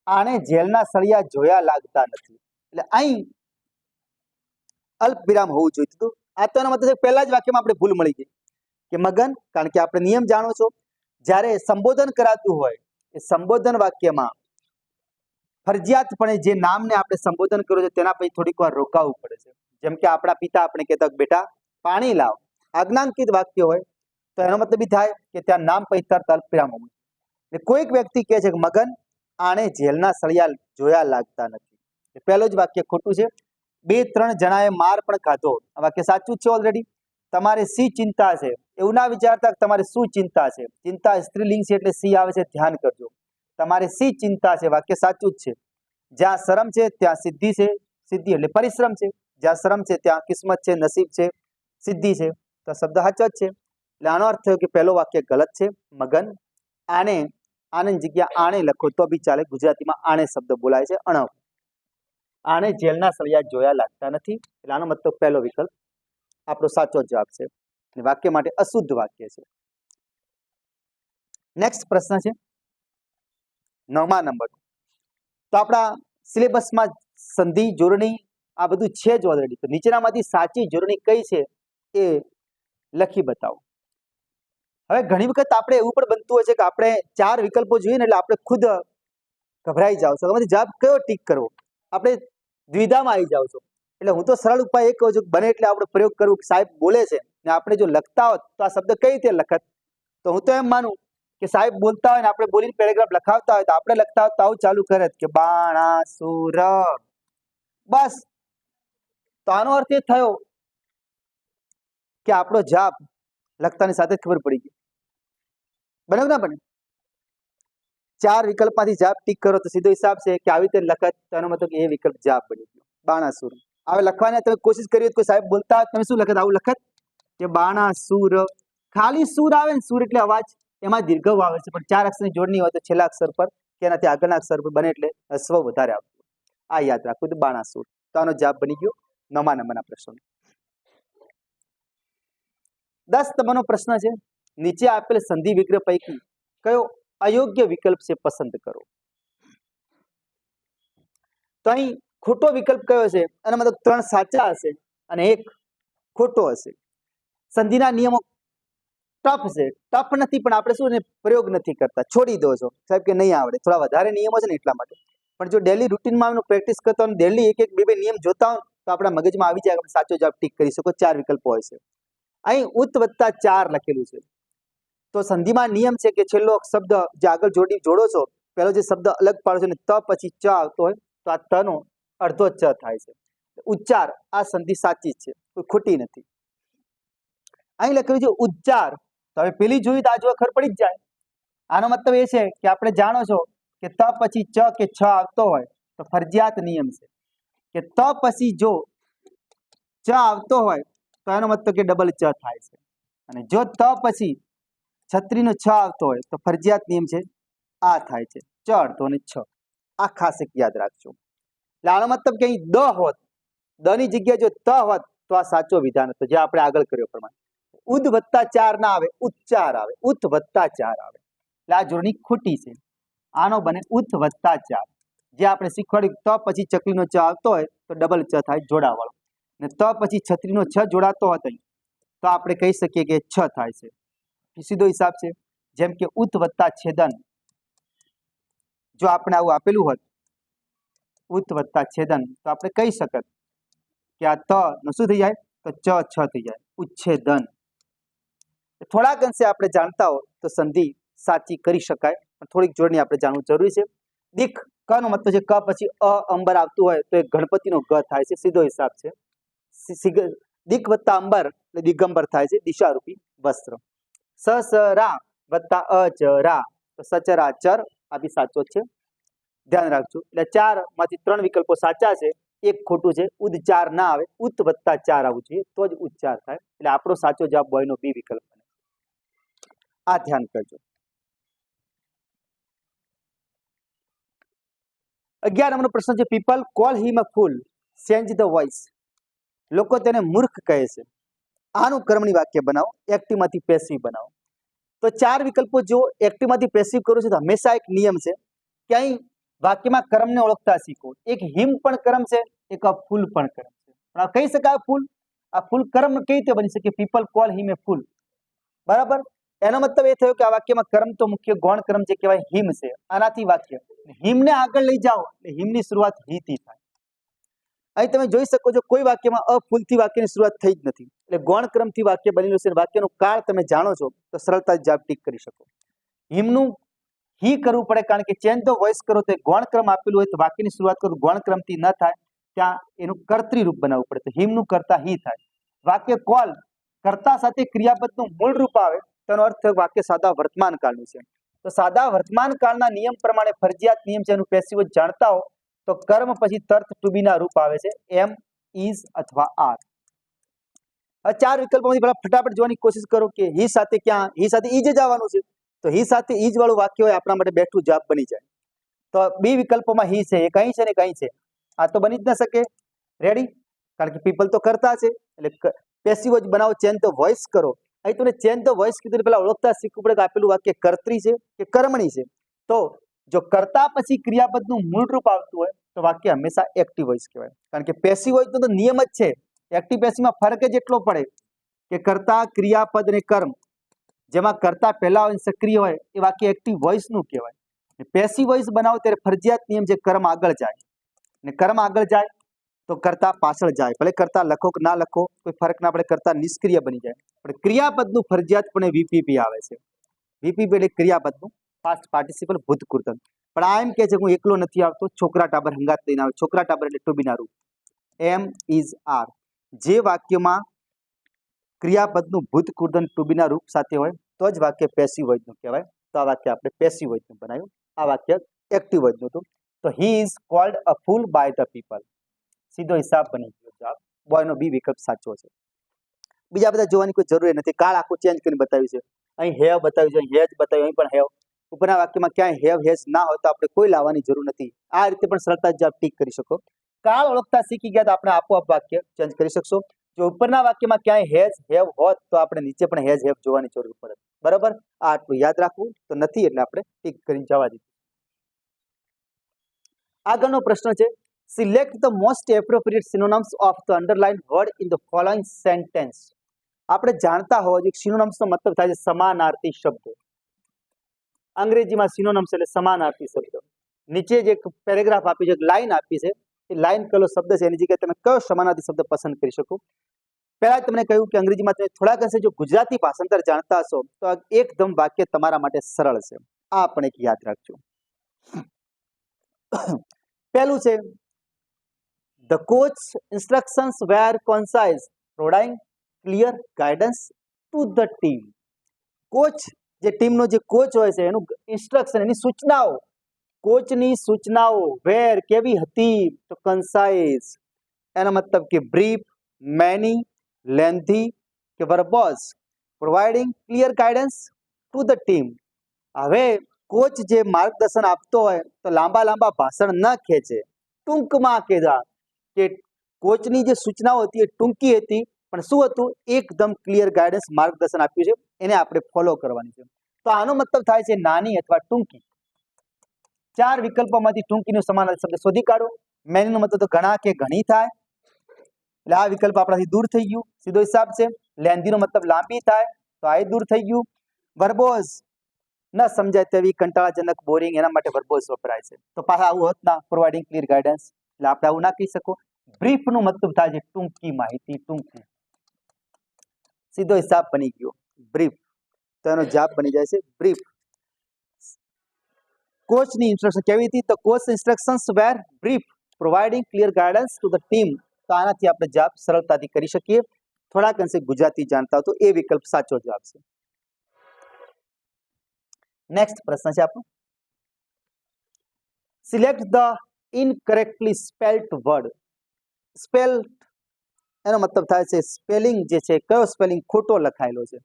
આને જેલના સળિયા જોયા લાગતા નથી. એટલે અહીં અલ્પ વિરામ હોવું જોઈતું હતું. આ તો એનો મતલબ પહેલા જ વાક્યમાં આપણે ભૂલ મળી ગઈ કે મગન, કારણ કે આપણે નિયમ જાણો છો, જ્યારે સંબોધન કરાતું હોય એ સંબોધન વાક્યમાં ફરજિયાતપણે જે નામને આપણે સંબોધન કર્યું છે તેના પછી થોડીક વાર રોકાવવું પડે છે. જેમ કે આપણા પિતા આપણે કહેતા બેટા પાણી લાવ, આજ્ઞાંકિત વાક્ય હોય તો એનો મતલબ એ થાય કે ત્યાં નામ પછી તરત અલ્પ વિરામ હોવું. એટલે કોઈક વ્યક્તિ કહે છે કે મગન આને જેલના સળિયા જોયા લાગતા નથી. પહેલું જ વાક્ય ખોટું છે. 2-3 જણાએ માર પણ ખાધો, આ વાક્ય સાચું જ છે ઓલરેડી. તમારે શી ચિંતા છે એવું ના વિચારતા તમારે શું ચિંતા છે. ચિંતા સ્ત્રીલિંગ છે એટલે સી આવે છે, ધ્યાન કરજો. તમારે શી ચિંતા છે વાક્ય સાચું જ છે. જ્યાં શરમ છે ત્યાં સિદ્ધિ છે, સિદ્ધિ એટલે પરિશ્રમ છે. જ્યાં શરમ છે ત્યાં કિસ્મત છે, નસીબ છે, સિદ્ધિ છે. તો શબ્દ સાચો જ છે. એટલે આનો અર્થ થયો કે પહેલો વાક્ય ગલત છે. મગન આને, આની જગ્યા આણે લખો તો બી ચાલે. ગુજરાતીમાં આણે શબ્દ બોલાય છે, અણવ. આને જેલના સળિયા જોયા લાગતા નથી. એટલે આનો મતલબ પહેલો વિકલ્પ આપણો સાચો જવાબ છે. વાક્ય માટે અશુદ્ધ વાક્ય છે. નેક્સ્ટ પ્રશ્ન છે 9મા નંબર. તો આપણા સિલેબસમાં સંધિ, જોડણી આ બધું છે જ ઓલરેડી. તો નીચેનામાંથી સાચી જોડણી કઈ છે એ લખી બતાવો. હવે ઘણી વખત આપણે એવું પણ બનતું હોય છે કે આપણે 4 વિકલ્પો જોઈએ ને એટલે આપણે ખુદ ગભરાઈ જાવ છો, જવાબ કયો ટીક કરવો. આપણે દ્વિધામાં આવી જાવ છો. એટલે હું તો સરળ ઉપાય એક કહું છું, બને એટલે આપણે પ્રયોગ કરવો કે સાહેબ બોલે છે ને આપણે જો લખતા હોત તો આ શબ્દ કઈ રીતે લખત. તો હું તો એમ માનું કે સાહેબ બોલતા હોય ને આપણે બોલીને પેરેગ્રાફ લખાવતા હોય તો આપણે લખતા હોય તો આવું ચાલુ કરે કે બાણાસુર, બસ. તો આનો અર્થ એ થયો કે આપણો જવાબ લખતાની સાથે જ ખબર પડી ગઈ, બરાબર ના બને? 4 વિકલ્પમાંથી જવાબ ટીક કરો તો સીધો હિસાબ છે કે આવી રીતે લખત, તેનો મતલબ કે એ વિકલ્પ જવાબ બની ગયો, બાણાસુર. હવે લખવાની તમે કોશિશ કરી કોઈ સાહેબ બોલતા તમે શું લખત? આવું લખત કે બાણાસુર. ખાલી સુર આવે ને, સુર એટલે અવાજ, એમાં દીર્ઘ આવે છે, પણ 4 અક્ષરની જોડણી હોય તો છેલ્લા અક્ષર પર કે એનાથી આગળના અક્ષર પર બને એટલે સ્વ વધારે આવતું. આ યાદ રાખવું, તો બાણાસુર. તો આનો જવાબ બની ગયો 9મા નંબરના પ્રશ્ન. 10 નંબરનો પ્રશ્ન છે, નીચે આપેલ સંધિ વિગ્રહ પૈકી કયો અયોગ્ય વિકલ્પ છે, પસંદ કરો. તો અહીં ખોટો વિકલ્પ કયો છે? અને મતલબ 3 સાચા હશે અને 1 ખોટો હશે. સંધિના નિયમો ટફ છે, ટફ નથી, પણ આપણે શું પ્રયોગ નથી કરતા, છોડી દો છો સાહેબ કે નહીં આવડે, થોડા વધારે નિયમો છે ને એટલા માટે. પણ જો ડેલી રૂટીનમાં એનું પ્રેક્ટિસ કરતા હોય, ડેલી એક એક બે બે નિયમ જોતા હોય તો આપણા મગજમાં આવી જાય, આપણે સાચો જવાબ ટીક કરી શકો. 4 વિકલ્પો હોય છે. અહીં ઉત વત્તા 4 લખેલું છે, તો સંધિમાં નિયમ છે કે છેલ્લો શબ્દ જે આગળ જોડો છો, પહેલો જે શબ્દ અલગ પાડો છો ને ત પછી ચ આવતો હોય તો આ ત નો અડધો ચ થાય છે. ઉચ્ચાર, આ સંધિ સાચી છે, કોઈ ખોટી નથી. અહીં લખેલું છે ઉચ્ચાર, તો હવે પેલી જોઈ તો આ જો ખબર પડી જ જાય. આનો મતલબ એ છે કે આપણે જાણો છો કે ત પછી ચ કે છ આવતો હોય તો ફરજિયાત નિયમ છે કે ત પછી જો ચ આવતો હોય તો એનો મતલબ કે ડબલ ચ થાય છે, અને જો ત પછી છત્રીનો છ આવતો હોય તો ફરજિયાત નિયમ છે આ થાય છે, ચ અડધો અને છ. આ ખાસ એક યાદ રાખજો. એટલે આનો મતલબ કે અહીં દ હોત, દ ની જગ્યાએ જો ત હોત તો આ સાચો વિધાન હતો, જે આપણે આગળ કર્યો પ્રમાણે. ઉદ વત્તા 4 ના આવે, ઉચ્ચાર આવે, ઉત વત્તા 4 આવે, એટલે આ જોડણી ખોટી છે. આનો બને ઉત વત્તા 4, જે આપણે શીખવાડ્યું ત પછી ચકલીનો ચ આવતો હોય તો ડબલ ચ થાય જોડાવાળો, ને ત પછી છત્રીનો છ જોડાતો હતો તો આપણે કહી શકીએ કે છ થાય છે. સીધો હિસાબ છે. જેમ કે ઉત વત્તા છેદન, જો આપણે આવું આપેલું હોત ઉત વત્તા છેદન, તો આપણે કહી શકત કે આ ત નું શું થઈ જાય તો ચ છ થઈ જાય, ઉચ્છેદન. થોડાક અંશે આપણે જાણતા હો તો સંધિ સાચી કરી શકાય, પણ થોડીક જોડણી આપણે જાણવું જરૂરી છે. દીક, ક નો મતલબ છે ક પછી અ અંબર આવતું હોય તો એ ગણપતિનો ગ થાય છે, સીધો હિસાબ છે. દીક વત્તા અંબર એટલે દિગંબર થાય છે, દિશારૂપી વસ્ત્ર. સસરા વત્તા અચરા તો સચરાચર, આ બી સાચો છે, ધ્યાન રાખજો. એટલે 4 માંથી 3 વિકલ્પો સાચા છે, 1 ખોટું છે. ઉચ્ચાર ના આવે, ઉત વત્તા 4 આવવું જોઈએ તો જ ઉચ્ચાર થાય, એટલે આપણો સાચો જવાબ બોયનો બી વિકલ્પ બને. આ ધ્યાન કરજો. 11 નંબરનો પ્રશ્ન છે, people call him a full, change the voice. લોકો તેને મૂર્ખ કહે છે. આનું કર્મણી વાક્ય બનાવો, એક્ટિવમાંથી પેસિવ બનાવો. તો 4 વિકલ્પો જો એક્ટિવમાંથી પેસિવ કરું છું તો હંમેશા એક નિયમ છે કે અહીં વાક્યમાં કર્મને ઓળખતા શીખો. એક હિમ પણ કર્મ છે, એક આ ફૂલ પણ કર્મ છે. પણ આ કહી શકાય ફૂલ, આ ફૂલ કર્મ કઈ રીતે બની શકે? પીપલ કોલ હિમ એ ફૂલ, બરાબર. એનો મતલબ એ થયો કે આ વાક્યમાં કર્મ તો મુખ્ય ગૌણ કર્મ જે કહેવાય હિમ છે, આનાથી વાક્ય હિમને આગળ લઈ જાઓ એટલે હિમની શરૂઆત હિથી થાય. અહીં તમે જોઈ શકો છો કોઈ વાક્યમાં અફૂલથી વાક્યની શરૂઆત થઈ જ નથી, એટલે ગૌણ ક્રમથી વાક્ય બનેલું છે. વાક્યનો કાળ તમે જાણો છો તો સરળતાથી જવાબ ટીક કરી શકો. હિમનું હી કરવું પડે, કારણ કે ચેન્જ ધ વોઇસ કરો તો ગૌણ ક્રમ આપેલું હોય તો વાક્યની શરૂઆત કરો ગૌણ ક્રમથી ન થાય, ત્યાં એનું કર્તરી રૂપ બનાવવું પડે, તો હિમનું કરતા હી થાય. વાક્ય કોલ કર્તા સાથે ક્રિયાપદનું મૂળ રૂપ આવે તેનો અર્થ વાક્ય સાદા વર્તમાન કાળનું છે. તો સાદા વર્તમાન કાળના નિયમ પ્રમાણે ફરજિયાત નિયમ છે, એનું પેસિવ જાણતા હો તો કર્મ પછી તર્ક ટુ બી ના રૂપ આવે છે, એમ, ઇઝ અથવા આર. આ 4 વિકલ્પોમાંથી પહેલા ફટાફટ જોવાની કોશિશ કરો કે હી સાથે ક્યાં, હી સાથે ઈજ જ આવવાનું છે, તો હી સાથે ઈજ વાળું વાક્ય હોય આપણા માટે બેઠું જવાબ બની જાય. તો બી વિકલ્પોમાં હી છે, એ કઈ છે ને કઈ છે, આ તો બની જ ન શકે. રેડી? કારણ કે પીપલ તો કરતા છે, એટલે પેસિવ જ બનાવો, ચેન્જ ધ વોઇસ કરો. અહીં તમને ચેન્જ ધ વોઇસ કીધું પહેલા ઓળખતા શીખવું પડે કે આપેલું વાક્ય કર્તરી છે કે કર્મણી છે. તો જો કરતા પછી ક્રિયાપદનું મૂળ રૂપ આવતું હોય તો વાક્ય હંમેશા એક્ટિવ વોઇસ કહેવાય, કારણ કે પેસિવ વોઇસ તો નિયમ જ છે. એક્ટિવ પેસિવમાં ફરક જ એટલો પડે કે કરતા ક્રિયાપદ અને કર્મ, જેમાં કરતા પહેલા હોય સક્રિય હોય એ વાક્ય એક્ટિવ વોઇસનું કહેવાય. પેસિવ વોઇસ બનાવો ત્યારે ફરજિયાત નિયમ છે કર્મ આગળ જાય, અને કર્મ આગળ જાય તો કરતા પાછળ જાય. ભલે કરતા લખો કે ના લખો કોઈ ફરક ના પડે, કરતા નિષ્ક્રિય બની જાય. પણ ક્રિયાપદનું ફરજિયાતપણે વીપીપી આવે છે. વીપીપી એટલે ક્રિયાપદનું પાસ્ટ પાર્ટિસિપલ ભૂતકૃત. પણ આ એમ કે છે હું એકલો નથી આવતો, છોકરા ટાબર હંગાત લઈને આવે. છોકરા ટાબર એટલે ટુ બી ના રૂપ, એમ, ઇઝ, આર. જે વાક્યમાં ક્રિયાપદનું ભૂત કૃદન ટુ બી ના રૂપ સાથે હોય તો જ વાક્ય પેસિવ વોઇસનું કહેવાય. તો આ વાક્ય આપણે પેસિવ વોઇસનું બનાવ્યું. આ વાક્ય એક્ટિવ વોઇસનું હતું. તો he is called a fool by the people. સીધો હિસાબ બની ગયો જવાબ. બોયનો બી વિકલ્પ સાચો છે. બીજા બધા જોવાની કોઈ જરૂર નથી. કાળ આખું ચેન્જ કરીને બતાવ્યું છે. અહીં હેવ બતાવ્યું છે, હેજ બતાવ્યું, અહીં પણ હેવ. ઉપરના વાક્યમાં ક્યાંય હેવ હેજ ના હોય તો આપણે કોઈ લાવવાની જરૂર નથી. આ રીતે પણ સરળતા જવાબ ટીક કરી શકો. કાળ ઓળખતા શીખી ગયા તો આપણે આપોઆપ વાક્ય ચેન્જ કરી શકશો. જો ઉપરના વાક્યમાં ક્યાંય હેજ હેવ હોત તો આપણે નીચે પણ હેજ હેવ જોવાની જરૂર પડે. બરાબર, આ આટલું યાદ રાખવું. તો નથી એટલે આપણે ટીક કરીને જવા દીધું. આગળનો પ્રશ્ન છે, select the most appropriate synonyms of the underlined word in the following sentence. આપણે જાણતા હોવા જોઈએ સિનોનિમ્સનો મતલબ થાય છે સમાનાર્થી શબ્દો. અંગ્રેજીમાં સિનોનિમ્સ એટલે સમાનાર્થી શબ્દો. નીચે જે એક પેરેગ્રાફ આપી છે, એક લાઈન આપી છે, એ લાઈન કયો શબ્દ છે એની જગ્યાએ તમે કયો સમાનાર્થી શબ્દ પસંદ કરી શકો. પહેલા તમને કહ્યું કે અંગ્રેજીમાં તમે થોડાક અંશે જો ગુજરાતી ભાષાંતર જાણતા હશો તો એકદમ વાક્ય તમારા માટે સરળ છે. આ પણ એક યાદ રાખજો. પહેલું છે, the coach instructions were concise, providing clear guidance to the team. Coach જે ટીમનો જે કોચ હોય છે એનું ઇન્સ્ટ્રક્શન, એની સૂચનાઓ, કોચની સૂચનાઓ વેર કેવી હતી તો કન્સાઇઝ. એનો મતલબ કે બ્રીફ, મેની, લેન્થી કે verbose, providing clear guidance to the team. હવે કોચ જે માર્ગદર્શન આપતો હોય તો લાંબા લાંબા ભાષણ ન ખેંચે, ટૂંકમાં કહેતા કે કોચની જે સૂચનાઓ હતી એ ટૂંકી હતી પણ શું હતું, એકદમ ક્લિયર ગાઈડન્સ માર્ગદર્શન આપ્યું છે, એને આપણે ફોલો કરવાની છે. તો આનો મતલબ થાય છે નાની અથવા ટૂંકી. 4 વિકલ્પોમાંથી ટૂંકીનો સમાનાર્થી શબ્દ શોધી કાઢો. મેનીનો મતલબ તો ઘણા કે ઘણી થાય, એટલે આ વિકલ્પ આપણાથી દૂર થઈ ગયું, સીધો હિસાબ છે. લેન્ધીનો મતલબ લાંબી થાય, તો આ દૂર થઈ ગયું. વર્બોઝ ન સમજાય તેવી, કંટાળાજનક, બોરિંગ, એના માટે વર્બોઝ વપરાય છે. તો પાછા આવું હોત ના, પ્રોવાઇડિંગ ક્લિયર ગાઈડન્સ, એટલે આપણે આવું ના કહી શકો. બ્રીફનું મતલબ થાય છે ટૂંકી માહિતી, ટૂંકી. સીધો હિસાબ બની ગયો બ્રીફ. તો એનો જવાબ બની જાય છે બ્રીફ. કોચની ઇન્સ્ટ્રક્શન કેવી હતી તો coach instructions were brief, providing clear guidance to the team. તો આનાથી આપણે જવાબ સરળતાથી કરી શકીએ. થોડાક અંશે ગુજરાતી જાણતા તો એ વિકલ્પ સાચો જવાબ છે. નેક્સ્ટ પ્રશ્ન છે આપણો, select the incorrectly spelled word. Spelled એનો મતલબ થાય છે સ્પેલિંગ જે છે, કયો સ્પેલિંગ ખોટો લખાયેલો છે.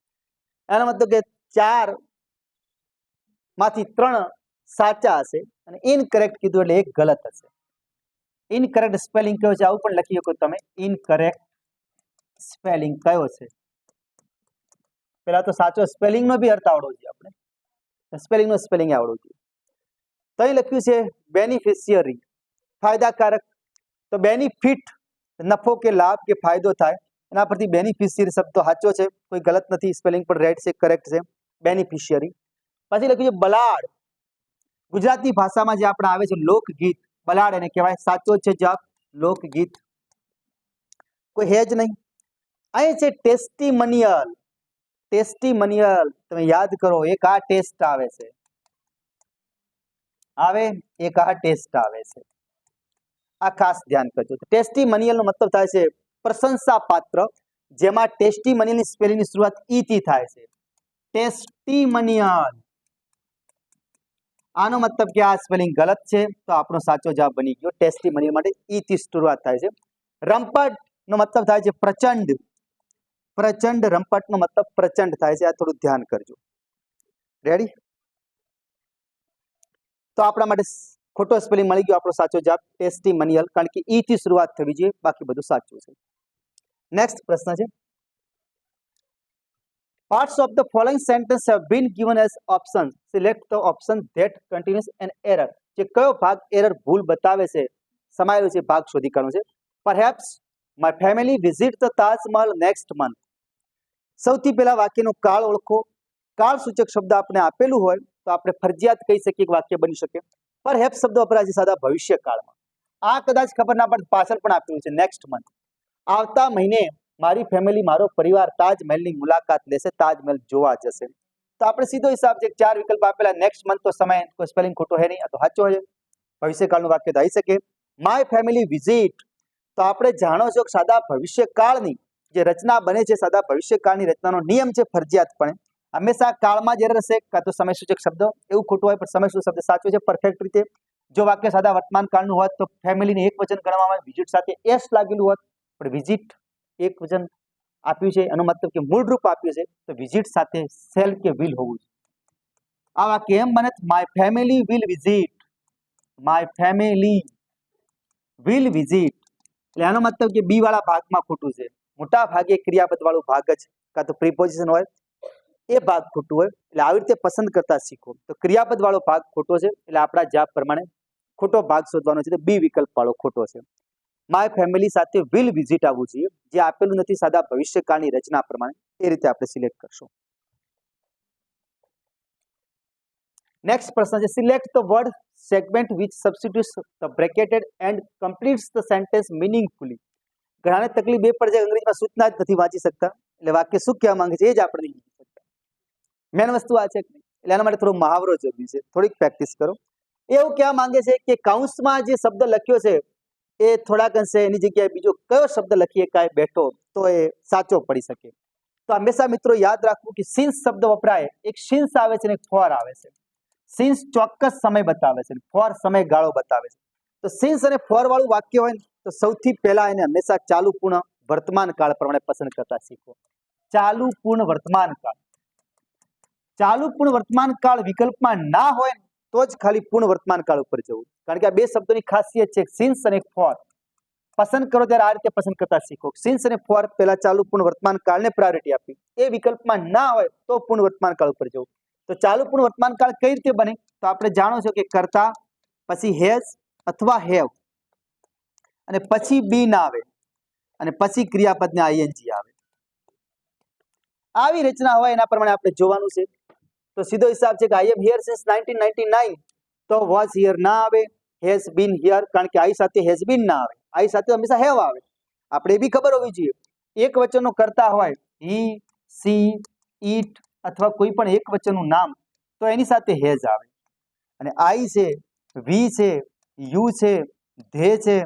એનો મતલબ કે 4 માંથી 3 સાચા હશે અને ઇનકરેક્ટ કીધું એટલે એક ગલત હશે. ઇનકરેક્ટ સ્પેલિંગ કયો છે આવું પણ લખી શકો તમે. ઇનકરેક્ટ સ્પેલિંગ કયો છે, પેલા તો સાચો સ્પેલિંગનો બી અર્થ આવડવો જોઈએ આપણે, સ્પેલિંગનો સ્પેલિંગ આવડવું જોઈએ. તો અહીં લખ્યું છે બેનિફિશિયરી, ફાયદાકારક. તો બેનિફિટ નફો કે લાભ કે ફાયદો થાય, એના પરથી બેનિફિશિયરી શબ્દ સાચો છે, કોઈ ગલત નથી, સ્પેલિંગ પણ રાઈટ છે, કરેક્ટ છે, બેનિફિશિયરી. પછી લખ્યું છે બલાડ, ગુજરાતી ભાષામાં જે આપણે આવે છે લોકગીત, બલાડ એને કહેવાય, સાચો છે જવાબ લોકગીત, કોઈ હે જ નહીં. અહીં છે ટેસ્ટિમોનિયલ. ટેસ્ટિમોનિયલ તમે યાદ કરો, એક આ ટેસ્ટ આવે છે, એક આ ટેસ્ટ આવે છે, આ ખાસ ધ્યાન કરજો. ટેસ્ટિમોનિયલ નો મતલબ થાય છે પ્રશંસા પાત્ર, જેમાં ટેસ્ટિમોનિયલની સ્પેલિંગની શરૂઆત ઈ થી થાય છે. ટેસ્ટિમોનિયલ, આનો મતલબ કે આ સ્પેલિંગ ગલત છે, તો આપણો સાચો જવાબ બની ગયો. ટેસ્ટિમોનિયલ માટે ઈ થી શરૂઆત થાય છે. રંપટ નો મતલબ થાય છે પ્રચંડ, પ્રચંડ, રંપટ નો મતલબ પ્રચંડ થાય છે, આ થોડું ધ્યાન કરજો. રેડી? તો આપણા માટે ખોટો સ્પેલિંગ મળી ગયો, આપણો સાચો જવાબ ટેસ્ટિમોનિયલ, કારણ કે ઈ થી શરૂઆત થવી જોઈએ, બાકી બધું સાચું છે. નેક્સ્ટ પ્રશ્ન છે, parts of the following sentence have been given as options, select the option that contains an error. જે કયો ભાગ એરર ભૂલ બતાવે છે, સમાયેલો છે ભાગ શોધી કાઢવાનો છે. perhaps my family visit the Taj Mahal next month. સૌથી પહેલા વાક્યનો કાળ ઓળખો. કાળ સૂચક શબ્દ આપણે આપેલું હોય તો આપણે ફરજિયાત કહી શકીએ કે વાક્ય બની શકે. પરહેપ્સ શબ્દ વપરાય છે સાદા ભવિષ્યકાળમાં. આ કદાચ ખબર ના પડે, પાછળ પણ આપેલું છે નેક્સ્ટ મંથ. આવતા મહિને મારી ફેમિલી, મારો પરિવાર તાજમહેલની મુલાકાત લેશે, તાજમહેલ જોવા જશે. તો આપણે સીધો હિસાબ છે, 4 વિકલ્પ આપેલા, નેક્સ્ટ મંથ તો સમય, કોઈ સ્પેલિંગ ખોટો હે નહીં, આ તો સાચો છે. ભવિષ્યકાળનું વાક્ય તો આવી શકે. માય ફેમિલી વિઝિટ, તો આપણે જાણો છો કે સાદા ભવિષ્યકાળની જે રચના બને છે સાદા ભવિષ્યકાળની રચનાનો નિયમ છે ફરજિયાતપણે હંમેશા કાળમાં જ એરર હશે કાં તો સમયસૂચક શબ્દ એવું ખોટું હોય પણ સમયસૂચક શબ્દ સાચો છે પરફેક્ટ રીતે જો વાક્ય સાદા વર્તમાન કાળનું હોત તો ફેમિલીને એક વચન ગણવામાં આવે વિઝિટ સાથે એસ લાગેલું હોત પણ વિઝિટ એક વચન આપ્યું છે એનો મતલબ કે મૂળ રૂપ આપ્યું છે તો વિઝિટ સાથે શેલ કે વિલ હોવું જોઈએ આ વાક્ય એમ બને my family will visit my family will visit એટલે આનો મતલબ કે બી વાળા ભાગમાં ખોટું છે મોટા ભાગે ક્રિયાપદ વાળું ભાગ જ કાં તો પ્રીપોઝિશન હોય એ ભાગ ખોટું હોય એટલે આવી રીતે પસંદ કરતા શીખો તો ક્રિયાપદ વાળો ભાગ ખોટો છે એટલે આપણા જવાબ પ્રમાણે ખોટો ભાગ શોધવાનો છે તો બી વિકલ્પ વાળો ખોટો છે માય ફેમિલી સાથે વિલ વિઝિટ આવવું જોઈએ જે આપેલું નથી સાદા ભવિષ્યકાળની રચના પ્રમાણે એ રીતે આપણે સિલેક્ટ કરશું નેક્સ્ટ પ્રશ્ન છે select the word segment which substitutes the bracketed and completes the sentence meaningfully ઘણાને તકલીફ એ પડે છે અંગ્રેજીમાં સૂચના જ નથી વાંચી શકતા એટલે વાક્ય શું કહેવા માંગે છે એ જ આપણે નહીં વાંચી શકતા મેન વસ્તુ આ છે એટલે એના માટે થોડો મહાવરો જરૂરી છે થોડીક પ્રેક્ટિસ કરો એવું કહેવા માંગે છે કે કૌંસમાં જે શબ્દ લખ્યો છે એ થોડાક અંશે એની જગ્યાએ બીજો કયો શબ્દ લખીએ કાંઈ બેઠો તો એ સાચો પડી શકે તો હંમેશા મિત્રો યાદ રાખવું કે સિન્સ શબ્દ વપરાય એક સિન્સ આવે છે અને એક ફોર આવે છે સિન્સ ચોક્કસ સમય બતાવે છે ફોર સમયગાળો બતાવે છે તો સિન્સ અને ફોર વાળું વાક્ય હોય તો સૌથી પહેલા એને હંમેશા ચાલુ પૂર્ણ વર્તમાન કાળ પ્રમાણે પસંદ કરતા શીખો ચાલુ પૂર્ણ વર્તમાન કાળ ચાલુ પૂર્ણ વર્તમાન કાળ વિકલ્પમાં ના હોય તો જ ખાલી પૂર્ણ વર્તમાન કાળ ઉપર જવું કારણ કે આ બે શબ્દોની ખાસિયત છે સિન્સ અને ફોર પસંદ કરો ત્યારે આ રીતે પસંદ કરતા શીખો સિન્સ અને ફોર પહેલા ચાલુ પૂર્ણ વર્તમાન કાળને પ્રાયોરિટી આપી એ વિકલ્પમાં ના હોય તો પૂર્ણ વર્તમાન કાળ ઉપર જવું તો ચાલુ પૂર્ણ વર્તમાન કાળ કઈ રીતે બને તો આપણે જાણો છો કે કરતા પછી હેઝ અથવા હેવ અને પછી બી ના આવે અને પછી ક્રિયાપદને આઈએનજી આવે આવી રચના હોય એના પ્રમાણે આપણે જોવાનું છે તો સીધો હિસાબ છે કે આઈ એમ હિયર સિન્સ 1999 તો વોઝ હિયર ના આવે હેઝ બીન હિયર કારણ કે આઈ સાથે હેઝ બીન ના આવે આઈ સાથે હંમેશા હેવ આવે આપણે એ બી ખબર હોવી જોઈએ એક વચનનો કરતા હોય હી સી ઈટ અથવા કોઈ પણ એક વચનનું નામ તો એની સાથે હેઝ આવે અને આઈ છે વી છે યુ છે ધે છે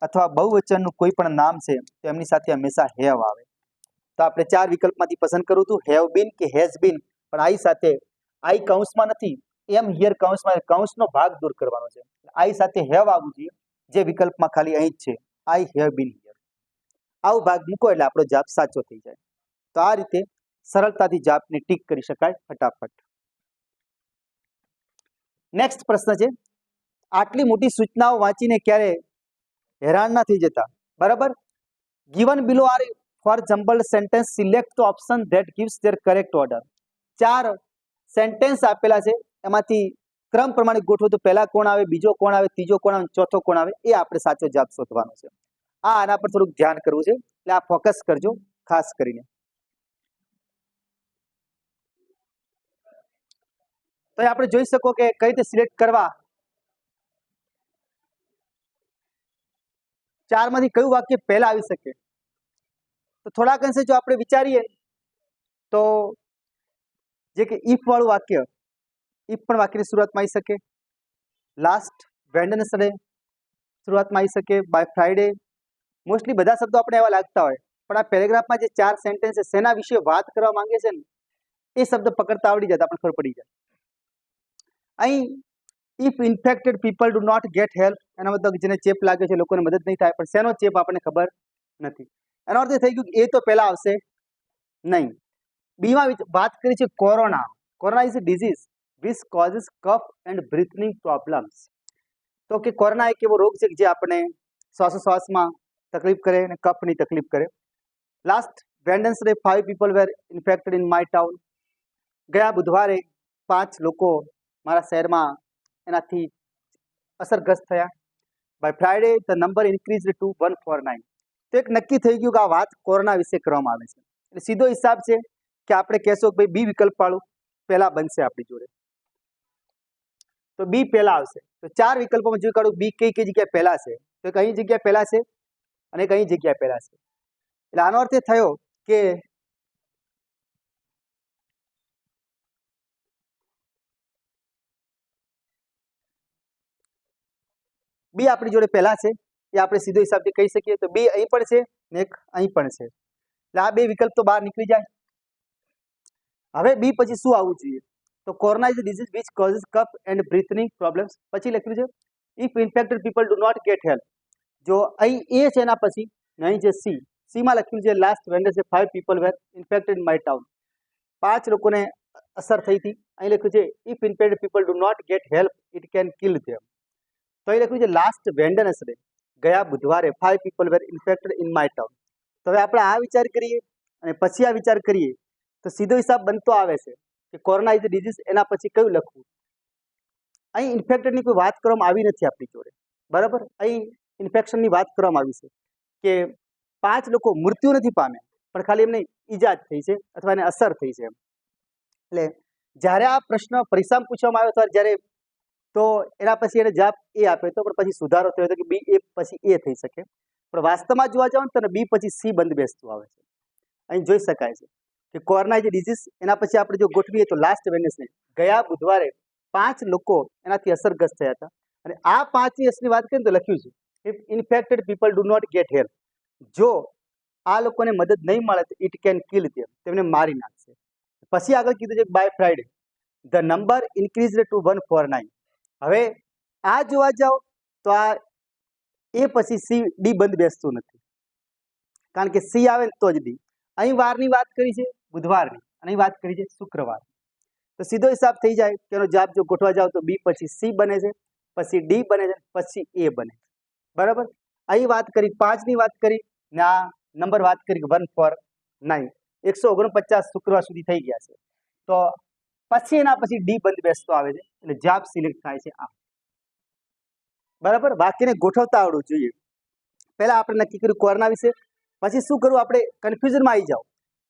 અથવા બહુવચનનું કોઈ પણ નામ છે તો એમની સાથે હંમેશા હેવ આવે તો આપણે ચાર વિકલ્પમાંથી પસંદ કરું હતું હેવ બીન કે હેઝ બીન પણ આઈ સાથે આઈ કૌંસમાં નથી એમ હિયર કૌંસમાં કૌંસનો ભાગ દૂર કરવાનો છે આઈ સાથે હેવ આવવું જોઈએ જે વિકલ્પમાં ખાલી અહીં જ છે આઈ હેવ બીન હિયર આવો ભાગ મૂકો એટલે આપણો જવાબ સાચો થઈ જાય તો આ રીતે સરળતાથી જવાબને ટીક કરી શકાય ફટાફટ નેક્સ્ટ પ્રશ્ન છે આટલી મોટી સૂચનાઓ વાંચીને ક્યારે હેરાન ના થઈ જતા બરાબર given below are for jumbled sentence select the option that gives their correct order ચાર સેન્ટેન્સ આપેલા છે એમાંથી ક્રમ પ્રમાણે ગોઠવો તો પહેલા કોણ આવે બીજો કોણ આવે ત્રીજો કોણ આવે ચોથો કોણ આવે એ આપણે સાચો જવાબ શોધવાનો છે આના પર થોડુંક ધ્યાન કરવું છે એટલે આ ફોકસ કરજો ખાસ કરીને તો આપણે જોઈ શકો કે કઈ રીતે સિલેક્ટ કરવા ચારમાંથી કયું વાક્ય પહેલા આવી શકે તો થોડાક અંશે જો આપણે વિચારીએ તો જે કે ઇફ વાળું વાક્ય ઇફ પણ વાક્યની શરૂઆતમાં આવી શકે લાસ્ટ વેડનેસડે શરૂઆતમાં આવી શકે બાય ફ્રાઈડે મોસ્ટલી બધા શબ્દો આપણે એવા લાગતા હોય પણ આ પેરેગ્રાફમાં જે ચાર સેન્ટેન્સ છે શેના વિશે વાત કરવા માંગે છે ને એ શબ્દ પકડતા આવડી જાય આપણે ખબર પડી જાય અહીં if infected people do not get help એના મતલબ જેને ચેપ લાગે છે લોકોને મદદ નહીં થાય પણ શેનો ચેપ આપણને ખબર નથી એનો અર્થ એ થઈ ગયું કે એ તો પહેલા આવશે નહીં બીમાં વાત કરી છે corona corona is a disease which causes cough and breathing problems તો કે કોરોના એક એવો રોગ છે જે આપણે શ્વાસોશ્વાસમાં તકલીફ કરે અને કફની તકલીફ કરે last Wednesday 5 people were infected in my town ગયા બુધવારે 5 લોકો મારા શહેરમાં એનાથી અસરગ્રસ્ત થયા by Friday the number increase to 149 તો એક નક્કી થઈ ગયું કે આ વાત કોરોના વિશે કરવામાં આવે છે એટલે સીધો હિસાબ છે કે આપણે કહેશો કે ભાઈ બી વિકલ્પ વાળું પહેલા બનશે આપણી જોડે તો બી પહેલા આવશે તો ચાર વિકલ્પોમાં જો કાઢું બી કઈ કઈ જગ્યાએ પહેલા છે તો કઈ જગ્યાએ પહેલા છે અને કઈ જગ્યાએ પહેલા છે એટલે આનો અર્થ એ થયો કે બી આપણી જોડે પહેલા છે એ આપણે સીધો હિસાબથી કહી શકીએ તો બી અહીં પણ છે ને એક અહીં પણ છે એટલે આ બે વિકલ્પ તો બહાર નીકળી જાય. હવે બી પછી શું આવવું જોઈએ? તો corona is disease which causes cough and breathing problems. પછી લખ્યું છે if infected people do not get help. જો અહીં એ છે એના પછી અહીં જે સી માં લખ્યું છે લાસ્ટ વેન્ડરડે 5 people were infected in my town. 5 લોકોને અસર થઈ હતી. અહીં લખ્યું છે if infected people do not get help it can kill them. તો અહીં લખ્યું છે લાસ્ટ વેન્ડરડે ગયા બુધવારે 5 people were infected in my town. તો હવે આપણે આ વિચાર કરીએ અને પછી આ વિચાર કરીએ તો સીધો હિસાબ બનતો આવે છે કે કોરોના ઇઝ ડિઝીઝ એના પછી કયું લખવું. અહીં ઇન્ફેક્ટેડની કોઈ વાત કરવામાં આવી નથી આપણી જોડે, બરાબર. અહીં ઇન્ફેક્શનની વાત કરવામાં આવી છે કે 5 લોકો મૃત્યુ નથી પામ્યા પણ ખાલી એમને ઈજા થઈ છે અથવા એને અસર થઈ છે. એટલે જ્યારે આ પ્રશ્ન પરીક્ષામાં પૂછવામાં આવ્યો હતો જ્યારે તો એના પછી એને જવાબ એ આપ્યો હતો પણ પછી સુધારો થયો હતો કે બી એ પછી એ થઈ શકે. પણ વાસ્તવમાં જોવા જાવ ને તો બી પછી સી બંધ બેસતું આવે છે. અહીં જોઈ શકાય છે કે કોરોના જે ડિઝીઝ એના પછી આપણે જો ગોઠવીએ તો લાસ્ટ વેડનેસડે ગયા બુધવારે 5 લોકો એનાથી અસરગ્રસ્ત થયા હતા. અને આ 5ની અસરની વાત કરીએ તો લખ્યું છે if infected people do not get help. જો આ લોકોને મદદ નહીં મળે તો ઇટ કેન કિલ ધેમ, તેમને મારી નાખશે. પછી આગળ કીધું છે by Friday the number increased to 149. હવે આ જોવા જાઓ તો આ એ પછી સી ડી બંધ બેસતું નથી કારણ કે સી આવે ને તો જ ડી. અહીં વારની વાત કરી છે બુધવારની અને અહીં વાત કરી છે શુક્રવાર. તો સીધો હિસાબ થઈ જાય કે એનો જવાબ જો ગોઠવા જાવ તો બી પછી સી બને છે, પછી ડી બને છે, પછી એ બને છે, બરાબર. અહીં વાત કરી 5ની વાત કરી ને આ નંબર વાત કરી 149. 149 શુક્રવાર સુધી થઈ ગયા છે. તો પછી એના પછી ડી બંધ બેસતો આવે છે એટલે જવાબ સિલેક્ટ થાય છે આ, બરાબર. વાક્યને ગોઠવતા આવડવું જોઈએ. પહેલા આપણે નક્કી કર્યું કોરોના વિશે, પછી શું કરવું આપણે કન્ફ્યુઝનમાં આવી જાઓ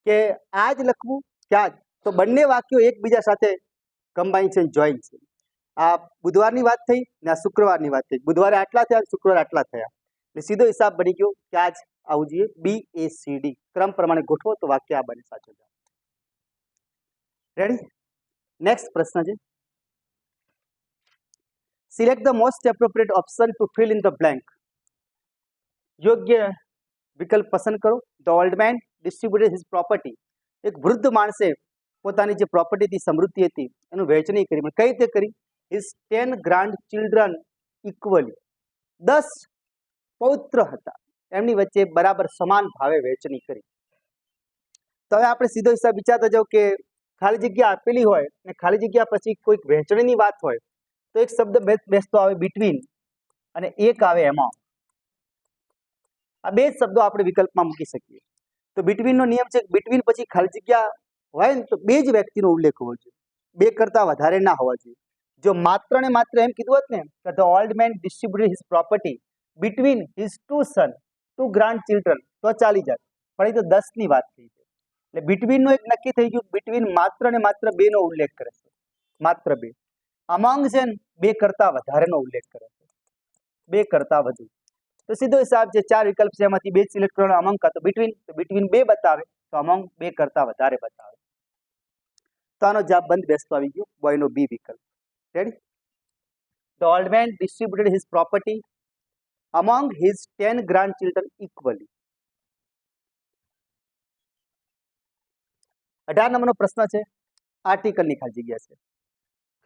કે આ જ લખવું કે આ જ. તો બંને વાક્યો એકબીજા સાથે કમ્બાઈન છે, જોઈન છે. આ બુધવારની વાત થઈ ને આ શુક્રવારની વાત થઈ. બુધવારે આટલા થયા, શુક્રવારે આટલા થયા એટલે સીધો હિસાબ બની ગયો કે આ જ આવવું જોઈએ બી એ સી ડી. ક્રમ પ્રમાણે ગોઠવો તો વાક્ય આ બને સાચો જવાબ. રેડી? નેક્સ્ટ પ્રશ્ન છે select the most appropriate option to fill in the blank. યોગ્ય વિકલ્પ પસંદ કરો. The old man distributed his property. એક વૃદ્ધ માણસે પોતાની જે પ્રોપર્ટીથી સમૃદ્ધિ હતી એનું વહેંચણી કરી. પણ કઈ રીતે કરી? His 10 grand children equally. 10 પૌત્ર હતા, એમની વચ્ચે બરાબર સમાન ભાવે વહેંચણી કરી. તો હવે આપણે સીધો હિસાબ વિચારતા જાઓ કે ખાલી જગ્યા આપેલી હોય અને ખાલી જગ્યા પછી કોઈક વહેંચણીની વાત હોય તો એક શબ્દ બેસતો આવે બિટવીન અને એક આવે એમાં. આ બે જ શબ્દો આપણે વિકલ્પમાં મૂકી શકીએ. તો બિટવીનનો નિયમ છે બિટવીન પછી ખાલી જગ્યા હોય ને તો બે જ વ્યક્તિનો ઉલ્લેખ હોવો જોઈએ, બે કરતા વધારે ના હોવા જોઈએ. જો માત્ર ને માત્ર એમ કીધું હોત ને કે the old man distributed his property between his 2 son 2 grandchildren તો ચાલી જાય. પણ એ તો 10ની વાત થઈ છે એટલે બિટવીનનો એક નક્કી થઈ ગયું. બિટવીન માત્ર ને માત્ર બે નો ઉલ્લેખ કરે છે, માત્ર બે. અમંગ છે ને બે કરતા વધારેનો ઉલ્લેખ કરે છે, બે કરતા વધુ. તો સીધો હિસાબ છે 4 વિકલ્પ છે એમાંથી બે સિલેક્ટ કરવાનો. અમંગ કાં તો બિટવીન બે બતાવે તો અમંગ બે કરતા વધારે બતાવે. તો આનો જવાબ બંધ બેસતો આવી ગયો બોયનો બી વિકલ્પ. Ready? The old man distributed his property અમંગ his 10 grand children equally. 18 નંબરનો પ્રશ્ન છે આર્ટિકલની ખાલી જગ્યા છે.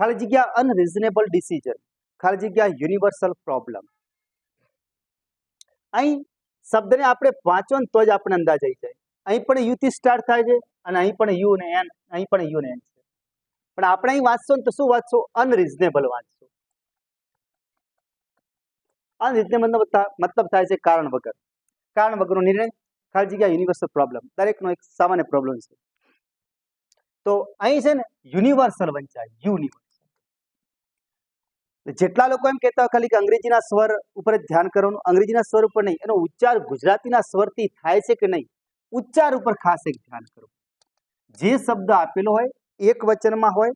ખાલી જગ્યા અનરીઝનેબલ ડિસિઝન, ખાલી જગ્યા યુનિવર્સલ પ્રોબ્લેમ. અહીં શબ્દને આપણે વાંચો ને તો જ આપણે અંદાજ આવી જાય. અહીં પણ યુ થી સ્ટાર્ટ થાય છે અને અહીં પણ યુ ને એન, અહીં પણ યુ ને એન છે. પણ આપણે અહીં વાંચશો ને તો શું વાંચશો? અનરીઝનેબલ વાંચશો. અનરીઝનેબલ મતલબ થાય છે કારણ વગર. કારણ વગરનો નિર્ણય. ખાલી જગ્યા યુનિવર્સલ પ્રોબ્લેમ, દરેકનો એક સામાન્ય પ્રોબ્લેમ છે. તો અહીં છે ને યુનિવર્સલ વંચાય, યુનિવર્સલ. જેટલા લોકો એમ કહેતા હોય ખાલી કે અંગ્રેજીના સ્વર ઉપર જ ધ્યાન કરવાનું, અંગ્રેજીના સ્વર ઉપર નહીં, એનો ઉચ્ચાર ગુજરાતીના સ્વરથી થાય છે કે નહીં, ઉચ્ચાર ઉપર ખાસ એક ધ્યાન કરો. જે શબ્દ આપેલો હોય એક વચનમાં હોય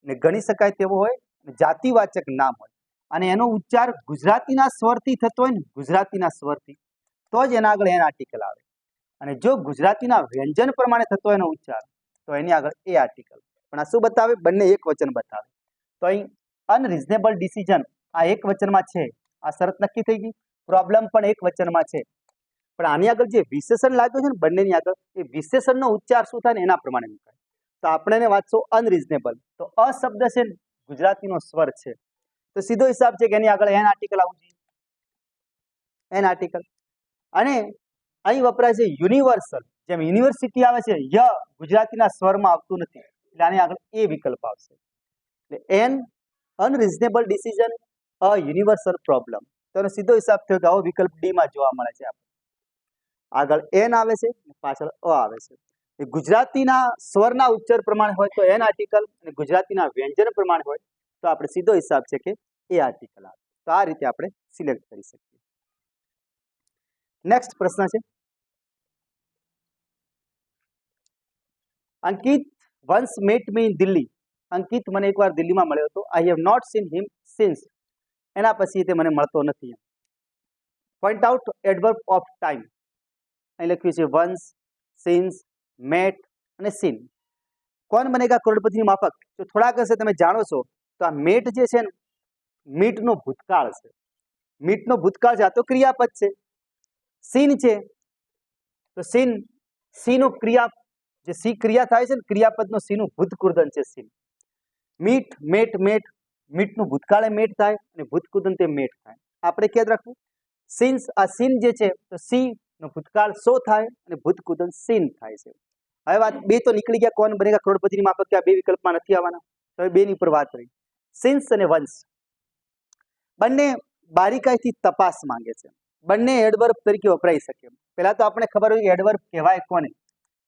ને ગણી શકાય તેવો હોય, જાતિવાચક નામ હોય અને એનો ઉચ્ચાર ગુજરાતીના સ્વરથી થતો હોય ને ગુજરાતીના સ્વરથી, તો જ એના આગળ એન આર્ટિકલ આવે. અને જો ગુજરાતીના વ્યંજન પ્રમાણે થતો હોય એનો ઉચ્ચાર તો એની આગળ એ આર્ટિકલ. પણ આ શું બતાવે? બંને એક વચન બતાવે. તો અહીં અનરીઝનેબલ ડિસિઝન આ એક વચનમાં છે, આ શરત નક્કી થઈ ગઈ. પ્રોબ્લેમ પણ એક વચનમાં છે. પણ આની આગળ જે વિશેષણ લાગ્યો છે ને બંનેની આગળ, એ વિશેષણનો ઉચ્ચાર શું થાય ને એના પ્રમાણે મુકાય. તો આપણે એને વાંચશો અનરિઝનેબલ. તો અ શબ્દ છે ને ગુજરાતીનો સ્વર છે, તો સીધો હિસાબ છે કે એની આગળ એન આર્ટિકલ આવવું જોઈએ, એન આર્ટિકલ. અને અહીં વપરાય છે યુનિવર્સલ. જેમ યુનિવર્સિટી આવે છે ય ગુજરાતીના સ્વરમાં આવતું નથી, એટલે આની આગળ એ વિકલ્પ આવશે. એટલે એન અનરિઝનેબલ ડિસિઝન, અ યુનિવર્સલ પ્રોબ્લેમ. તો એનો સીધો હિસાબ થયો કે આવો વિકલ્પ ડી માં જોવા મળે છે. આગળ એન આવે છે, પાછળ અ આવે છે. ગુજરાતીના સ્વરના ઉચ્ચાર પ્રમાણે હોય તો એન આર્ટિકલ, અને ગુજરાતીના વ્યંજન પ્રમાણે હોય તો આપણે સીધો હિસાબ છે કે એ આર્ટિકલ આવે. તો આ રીતે આપણે સિલેક્ટ કરી શકીએ. નેક્સ્ટ પ્રશ્ન છે, Ankit once met me in Delhi. Ankit મને એકવાર દિલ્હીમાં મળ્યો હતો. I have not seen him since. એના પછી તે મને મળતો નથી. Point out adverb of time. અહીં લખ્યું છે વન્સ, સિન્સ, મેટ અને સીન. કોણ બનેગા કરોડપતિની માફક? તો થોડાક હશે તમે જાણો છો તો આ મેટ જે છે ને, મીટનો ભૂતકાળ છે. મીટનો ભૂતકાળ છે, આ તો ક્રિયાપદ છે. સીન છે તો સીન, સીનું ક્રિયા, જે સી ક્રિયા થાય છે ને ક્રિયાપદનો સીનું ભૂતકૃદન છે સીન. મીટ, મેટ, મેટ, મીટનું ભૂતકાળે મેટ થાય અને ભૂતકૃદન તે મેટ થાય. આપણે યાદ રાખવું. સિન્સ, આ સીન જે છે તો સી નો ભૂતકાળ સો થાય અને ભૂતકૃદન સીન થાય છે. હવે વાત બે તો નીકળી ગયા, કોણ બનેગા કરોડપતિની માફક, કે આ બે વિકલ્પમાં નથી આવવાના. હવે બેની ઉપર વાત કરી. સિન્સ અને વંશ બંને બારીકાઈથી તપાસ માંગે છે. બંને એડવર્બ તરીકે વપરાઈ શકે. પહેલા તો આપણે ખબર હોય કે એડવર્બ કહેવાય કોને.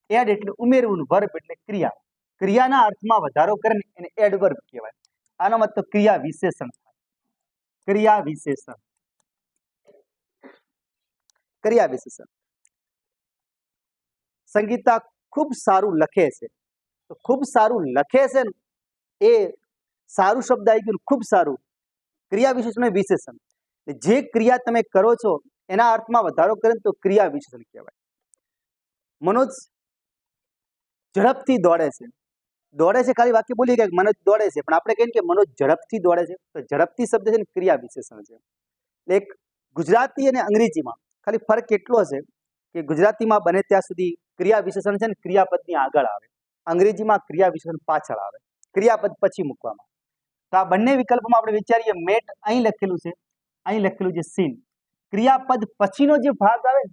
એડ એટલે ઉમેરવું, વર્બ એટલે ક્રિયા. ક્રિયાના અર્થમાં વધારો કરે ને એને એડવર્બ કહેવાય. આનો મતલબ ક્રિયા વિશેષણ થાય. ક્રિયા વિશેષણ, ક્રિયા વિશેષણ. સંગીતા ખૂબ સારું લખે છે. તો ખૂબ સારું લખે છે ને એ સારું શબ્દ આવી ગયું, ખૂબ સારું. ક્રિયા વિશેષણ વિશેષણ. જે ક્રિયા તમે કરો છો એના અર્થમાં વધારો કરે તો ક્રિયા વિશેષણ કહેવાય. મનોજ ઝડપથી દોડે છે. દોડે છે ખાલી વાક્ય બોલીએ કે મનોજ દોડે છે, પણ આપણે કહીએ કે મનોજ ઝડપથી દોડે છે, તો ઝડપથી શબ્દ છે ને ક્રિયા વિશેષણ છે. એટલે એક ગુજરાતી અને અંગ્રેજીમાં ખાલી ફરક એટલો છે કે ગુજરાતીમાં બને ત્યાં સુધી ક્રિયા વિશેષણ છે ને ક્રિયાપદની આગળ આવે, અંગ્રેજીમાં ક્રિયા વિશેષણ પાછળ આવે, ક્રિયાપદ પછી મૂકવામાં. તો આ બંને વિકલ્પમાં આપણે વિચારીએ, મેટ અહીં લખેલું છે, અહીં લખેલું છે સીન. ક્રિયાપદ પછીનો જે ભાગ આવે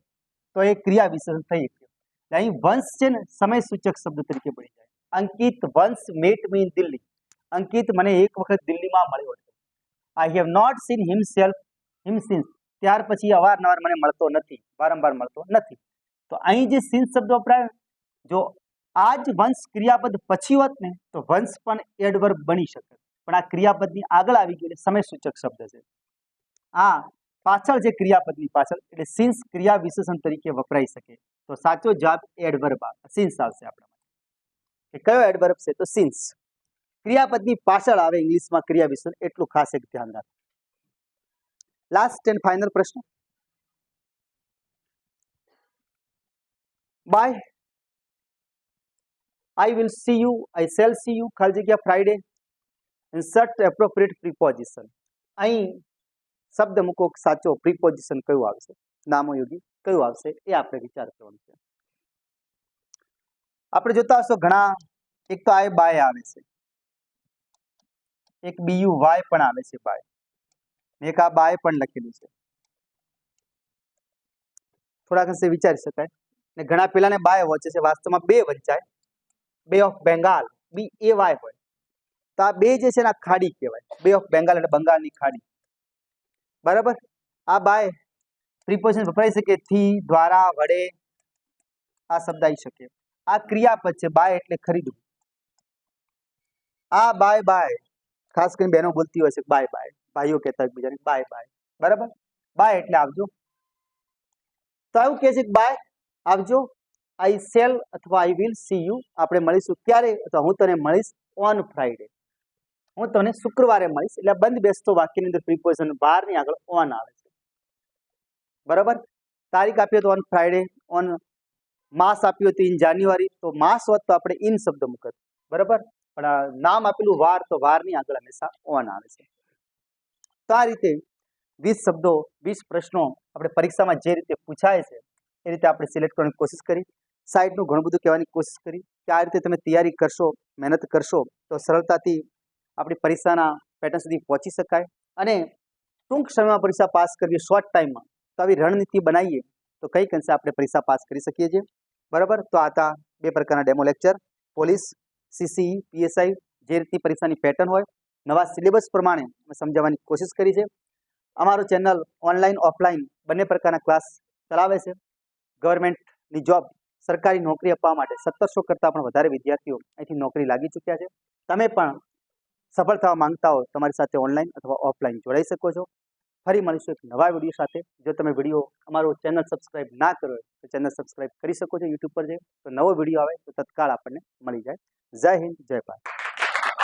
તો એ ક્રિયા વિશેષણ થઈ ગયું. અહીં વંશ છે ને સમય સૂચક શબ્દ તરીકે બની જાય. Ankit Vansh met me in Delhi. Ankit મને એક વખત દિલ્હીમાં મળ્યો હતો. I have not seen himself, him since. ત્યાર પછી અવારનવાર મને મળતો નથી, વારંવાર મળતો નથી. તો અહીં જે સિન્સ શબ્દ વપરાય, જો આ જ વંશ ક્રિયાપદ પછી હોત ને તો વંશ પણ એડવર્બ બની શકે, પણ આ ક્રિયાપદની આગળ આવી ગયું એટલે સમય સૂચક શબ્દ છે. આ પાછળ જે ક્રિયાપદની પાછળ એટલે સિન્સ ક્રિયા વિશેષણ તરીકે વપરાઈ શકે. તો સાચો જવાબ એડવર્બ સિન્સ આવશે આપણા માટે. કયો એડવર્બ છે તો સિન્સ. ક્રિયાપદની પાછળ આવે ઇંગ્લિશમાં ક્રિયા વિશેષણ, એટલું ખાસ એક ધ્યાન રાખો. લાસ્ટ એન્ડ ફાઇનલ પ્રશ્ન. By, I will see you, I shall see you, ખાલી જગ્યા ફ્રાઈડે. Insert appropriate preposition. અહીં શબ્દ મૂકો, સાચો પ્રિપોઝિશન કયું આવશે, નામોયોગી કયું આવશે, એ આપણે વિચાર કરવાનું છે. આપણે જોતા હશો ઘણા, એક તો આ બાય આવે છે, એક બીયુ વાય પણ આવે છે બાય, એક આ બાય પણ લખેલું છે. થોડાક અંશે વિચારી શકાય. ને ઘણા પેલાને બાય વચ્ચે છે, વાસ્તવમાં બે વંચાય. Bay of Bengal, B A Y હોય તો આ બે જે છે ને ખાડી કહેવાય. બે ઓફ બેંગાલ એટલે બંગાળની ખાડી, બરાબર. આ બાય પ્રિપોઝિશન વપરાઈ શકે, થી, દ્વારા, વડે, આ શબ્દ આવી શકે. આ ક્રિયાપદ છે, બાય એટલે ખરીદવું. આ બાય બાય, ખાસ કરીને બહેનો બોલતી હોય છે બાય બાય, ભાઈઓ કહેતા હોય બીજાને બાય બાય, બરાબર. બાય એટલે આવજો. તો આવું કહે છે કે બાય, આવજો. આઈ શેલ અથવા આઈ વિલ સી યુ, આપણે મળીશું ક્યારે, અથવા હું તને મળીશ ઓન ફ્રાઈડે, હું તને શુક્રવારે મળીશ. એટલે બંધ બેસતો વાક્યની અંદર પ્રિપોઝિશન વારની આગળ ઓન આવે છે, બરાબર. તારીખ આપીએ તો ઓન ફ્રાઈડે, ઓન માસ આપ્યું હતું ઇન જાન્યુઆરી, તો માસ હોત તો આપણે ઇન શબ્દ મૂકત, બરાબર. પણ નામ આપેલું વાર, તો વારની આગળ હંમેશા ઓન આવે છે. તો આ રીતે 20 શબ્દો 20 પ્રશ્નો આપણે પરીક્ષામાં જે રીતે પૂછાય છે એ રીતે આપણે સિલેક્ટ કરવાની કોશિશ કરી. સાઇટનું ઘણું બધું કહેવાની કોશિશ કરી કે આ રીતે તમે તૈયારી કરશો, મહેનત કરશો તો સરળતાથી આપણી પરીક્ષાના પેટર્ન સુધી પહોંચી શકાય અને ટૂંક સમયમાં પરીક્ષા પાસ કરવી, શોર્ટ ટાઈમમાં. તો આવી રણનીતિ બનાવીએ તો કંઈક અંશે આપણે પરીક્ષા પાસ કરી શકીએ છીએ. બરાબર. તો આ હતા 2 પ્રકારના demo lecture. Police, CCE, PSI જે રીતની પરીક્ષાની પેટર્ન હોય નવા સિલેબસ પ્રમાણે સમજાવવાની કોશિશ કરી છે. અમારું ચેનલ ઓનલાઈન ઓફલાઈન બંને પ્રકારના ક્લાસ ચલાવે છે. ગવર્મેન્ટની જોબ, સરકારી નોકરી આપવા માટે 1700 કરતાં પણ વધારે વિદ્યાર્થીઓ અહીંથી નોકરી લાગી ચૂક્યા છે. તમે પણ સફળ થવા માંગતા હો તમારી સાથે ઓનલાઈન અથવા ઓફલાઈન જોડાઈ શકો છો. ફરી મળીશું એક નવા વિડીયો સાથે. જો તમે વિડીયો અમારું ચેનલ સબસ્ક્રાઇબ ના કરો તો ચેનલ સબસ્ક્રાઇબ કરી શકો છો. યુટ્યુબ પર જઈ તો નવો વિડીયો આવે તો તત્કાળ આપણને મળી જાય. જય હિન્દ, જય ભારત.